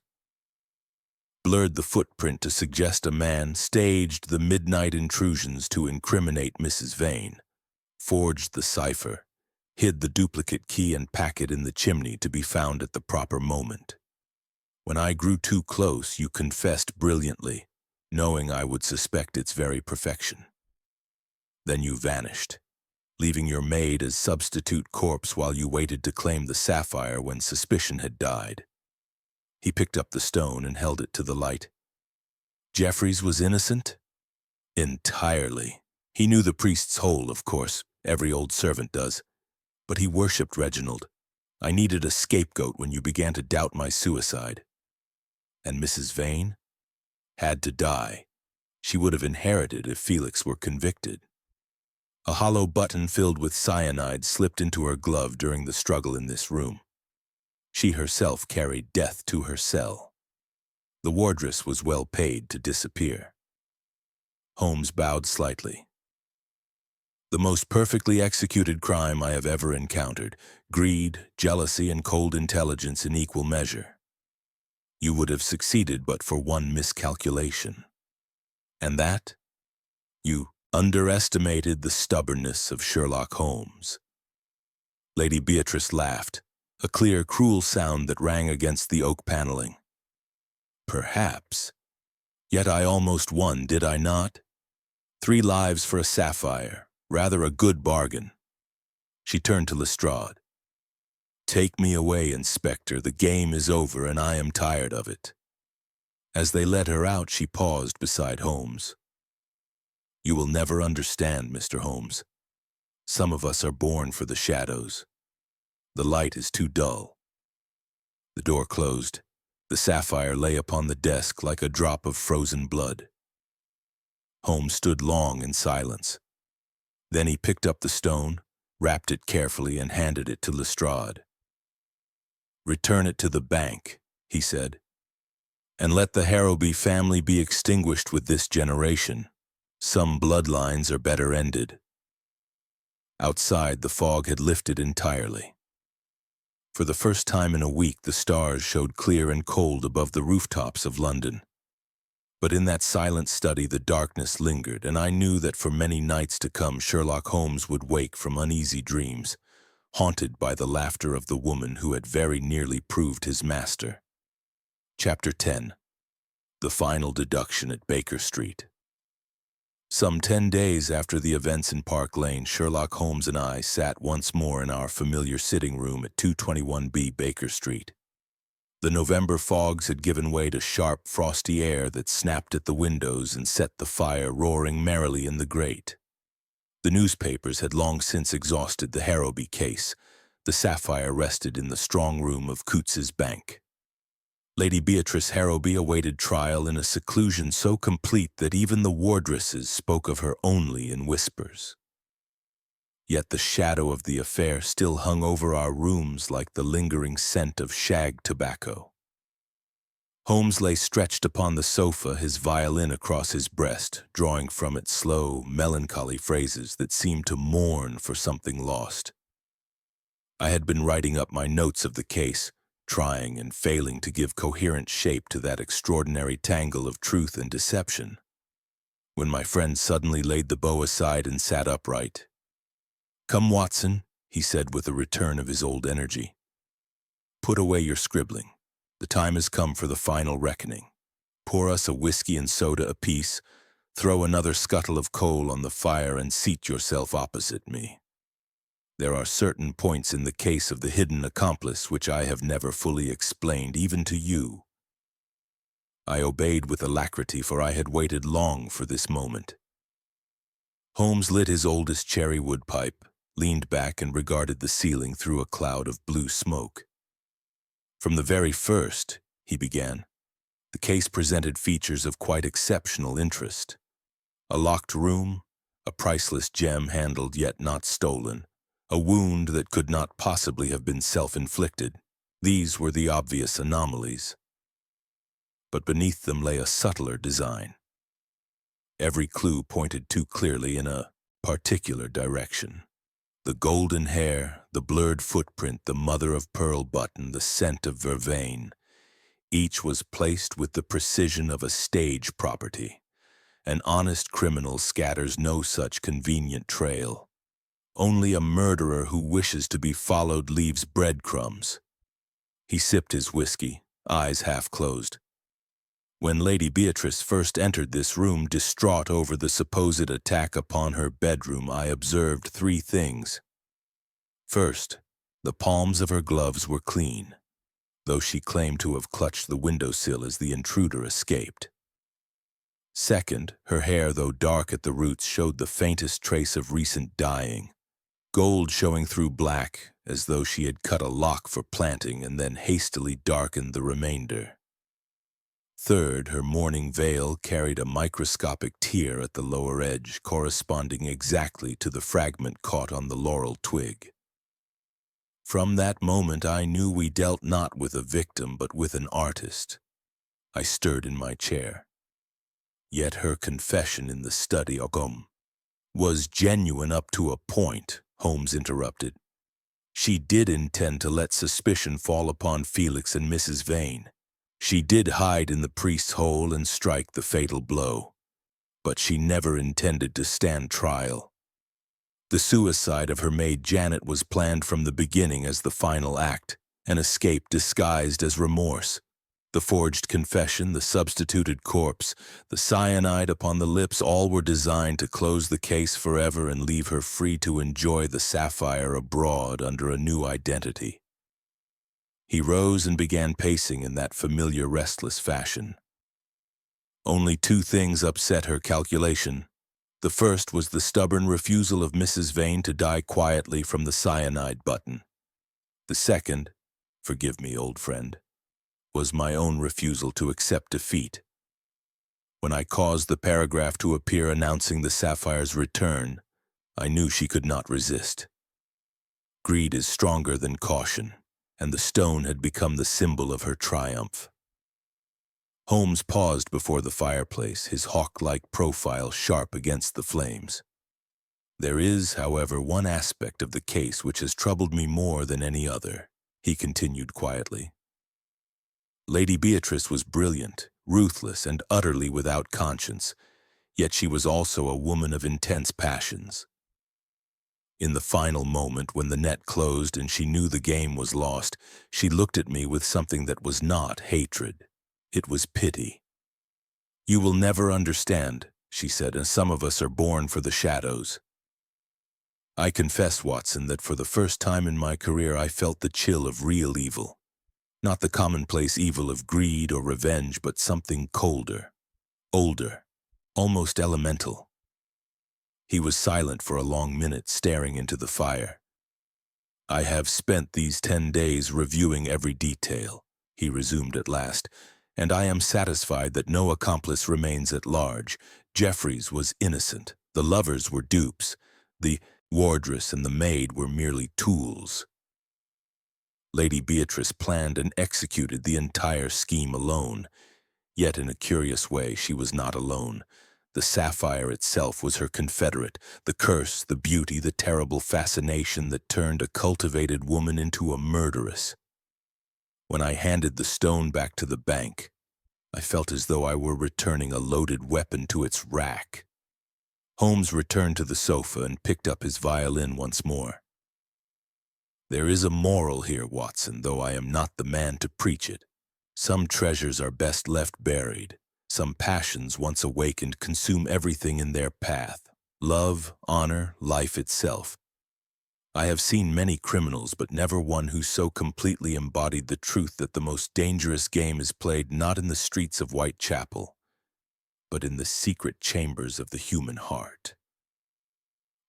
Blurred the footprint to suggest a man, staged the midnight intrusions to incriminate Mrs. Vane, forged the cipher, hid the duplicate key and packet in the chimney to be found at the proper moment. When I grew too close, you confessed brilliantly, knowing I would suspect its very perfection. Then you vanished, leaving your maid as substitute corpse while you waited to claim the sapphire when suspicion had died. He picked up the stone and held it to the light. Jeffries was innocent? Entirely. He knew the priest's hole, of course, every old servant does. But he worshipped Reginald. I needed a scapegoat when you began to doubt my suicide. And Mrs. Vane? Had to die. She would have inherited if Felix were convicted. A hollow button filled with cyanide slipped into her glove during the struggle in this room. She herself carried death to her cell. The wardress was well paid to disappear. Holmes bowed slightly. The most perfectly executed crime I have ever encountered. Greed, jealousy, and cold intelligence in equal measure. You would have succeeded but for one miscalculation. And that? You underestimated the stubbornness of Sherlock Holmes. Lady Beatrice laughed, a clear, cruel sound that rang against the oak paneling. Perhaps. Yet I almost won, did I not? 3 lives for a sapphire. Rather a good bargain. She turned to Lestrade. Take me away, Inspector. The game is over and I am tired of it. As they led her out, she paused beside Holmes. You will never understand, Mr. Holmes. Some of us are born for the shadows. The light is too dull. The door closed. The sapphire lay upon the desk like a drop of frozen blood. Holmes stood long in silence. Then he picked up the stone, wrapped it carefully, and handed it to Lestrade. Return it to the bank, he said, and let the Harrowby family be extinguished with this generation. Some bloodlines are better ended. Outside, the fog had lifted entirely. For the first time in a week, the stars showed clear and cold above the rooftops of London. But in that silent study, the darkness lingered, and I knew that for many nights to come, Sherlock Holmes would wake from uneasy dreams, haunted by the laughter of the woman who had very nearly proved his master. Chapter 10. The Final Deduction at Baker Street. Some 10 days after the events in Park Lane, Sherlock Holmes and I sat once more in our familiar sitting room at 221B Baker Street. The November fogs had given way to sharp, frosty air that snapped at the windows and set the fire roaring merrily in the grate. The newspapers had long since exhausted the Harrowby case. The sapphire rested in the strong room of Coutts's bank. Lady Beatrice Harrowby awaited trial in a seclusion so complete that even the wardresses spoke of her only in whispers. Yet the shadow of the affair still hung over our rooms like the lingering scent of shag tobacco. Holmes lay stretched upon the sofa, his violin across his breast, drawing from it slow, melancholy phrases that seemed to mourn for something lost. I had been writing up my notes of the case, trying and failing to give coherent shape to that extraordinary tangle of truth and deception, when my friend suddenly laid the bow aside and sat upright. "Come, Watson," he said with a return of his old energy. "Put away your scribbling. The time has come for the final reckoning. Pour us a whiskey and soda apiece, throw another scuttle of coal on the fire, and seat yourself opposite me." There are certain points in the case of the hidden accomplice which I have never fully explained, even to you. I obeyed with alacrity, for I had waited long for this moment. Holmes lit his oldest cherry wood pipe, leaned back and regarded the ceiling through a cloud of blue smoke. From the very first, he began, the case presented features of quite exceptional interest. A locked room, a priceless gem handled yet not stolen, a wound that could not possibly have been self-inflicted. These were the obvious anomalies. But beneath them lay a subtler design. Every clue pointed too clearly in a particular direction. The golden hair, the blurred footprint, the mother-of-pearl button, the scent of vervain, each was placed with the precision of a stage property. An honest criminal scatters no such convenient trail. Only a murderer who wishes to be followed leaves breadcrumbs. He sipped his whiskey, eyes half closed. When Lady Beatrice first entered this room, distraught over the supposed attack upon her bedroom, I observed three things. First, the palms of her gloves were clean, though she claimed to have clutched the windowsill as the intruder escaped. Second, her hair, though dark at the roots, showed the faintest trace of recent dyeing, gold showing through black, as though she had cut a lock for planting and then hastily darkened the remainder. Third, her mourning veil carried a microscopic tear at the lower edge, corresponding exactly to the fragment caught on the laurel twig. From that moment I knew we dealt not with a victim, but with an artist. I stirred in my chair. Yet her confession in the study was genuine up to a point, Holmes interrupted. She did intend to let suspicion fall upon Felix and Mrs. Vane. She did hide in the priest's hole and strike the fatal blow. But she never intended to stand trial. The suicide of her maid Janet was planned from the beginning as the final act, an escape disguised as remorse. The forged confession, the substituted corpse, the cyanide upon the lips, all were designed to close the case forever and leave her free to enjoy the sapphire abroad under a new identity. He rose and began pacing in that familiar restless fashion. Only two things upset her calculation. The first was the stubborn refusal of Mrs. Vane to die quietly from the cyanide button. The second, forgive me, old friend, was my own refusal to accept defeat. When I caused the paragraph to appear announcing the sapphire's return, I knew she could not resist. Greed is stronger than caution, and the stone had become the symbol of her triumph. Holmes paused before the fireplace, his hawk-like profile sharp against the flames. There is, however, one aspect of the case which has troubled me more than any other, he continued quietly. Lady Beatrice was brilliant, ruthless, and utterly without conscience, yet she was also a woman of intense passions. In the final moment, when the net closed and she knew the game was lost, she looked at me with something that was not hatred. It was pity. "You will never understand," she said, "and some of us are born for the shadows." I confess, Watson, that for the first time in my career I felt the chill of real evil. Not the commonplace evil of greed or revenge, but something colder, older, almost elemental. He was silent for a long minute, staring into the fire. "I have spent these 10 days reviewing every detail," he resumed at last, "and I am satisfied that no accomplice remains at large. Jeffries was innocent. The lovers were dupes. The wardress and the maid were merely tools. Lady Beatrice planned and executed the entire scheme alone. Yet in a curious way, she was not alone. The sapphire itself was her confederate, the curse, the beauty, the terrible fascination that turned a cultivated woman into a murderess. When I handed the stone back to the bank, I felt as though I were returning a loaded weapon to its rack. Holmes returned to the sofa and picked up his violin once more. "There is a moral here, Watson, though I am not the man to preach it. Some treasures are best left buried. Some passions, once awakened, consume everything in their path. Love, honor, life itself. I have seen many criminals, but never one who so completely embodied the truth that the most dangerous game is played not in the streets of Whitechapel, but in the secret chambers of the human heart.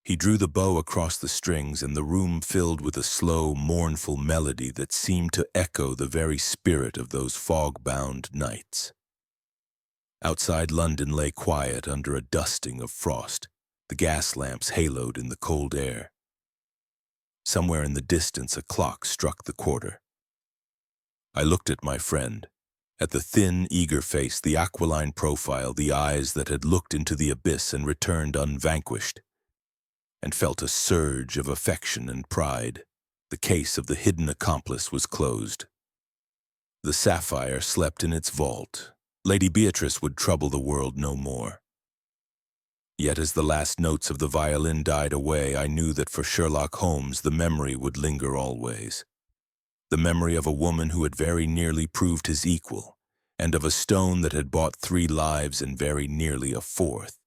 He drew the bow across the strings, and the room filled with a slow, mournful melody that seemed to echo the very spirit of those fog-bound nights. Outside London lay quiet under a dusting of frost, the gas lamps haloed in the cold air. Somewhere in the distance a clock struck the quarter. I looked at my friend, at the thin, eager face, the aquiline profile, the eyes that had looked into the abyss and returned unvanquished, and felt a surge of affection and pride. The case of the hidden accomplice was closed. The sapphire slept in its vault. Lady Beatrice would trouble the world no more. Yet as the last notes of the violin died away, I knew that for Sherlock Holmes the memory would linger always. The memory of a woman who had very nearly proved his equal, and of a stone that had bought 3 lives and very nearly a 4th.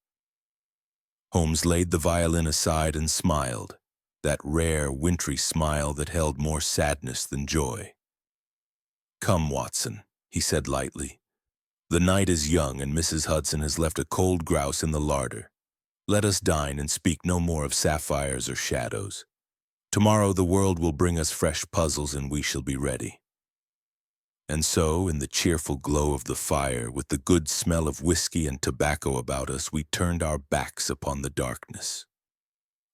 Holmes laid the violin aside and smiled, that rare, wintry smile that held more sadness than joy. "Come, Watson," he said lightly. "The night is young, and Mrs. Hudson has left a cold grouse in the larder. Let us dine and speak no more of sapphires or shadows. Tomorrow the world will bring us fresh puzzles, and we shall be ready." And so, in the cheerful glow of the fire, with the good smell of whiskey and tobacco about us, we turned our backs upon the darkness.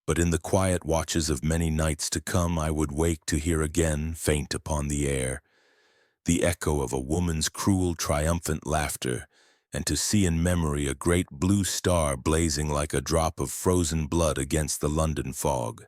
But in the quiet watches of many nights to come, I would wake to hear again, faint upon the air, the echo of a woman's cruel, triumphant laughter, and to see in memory a great blue star blazing like a drop of frozen blood against the London fog.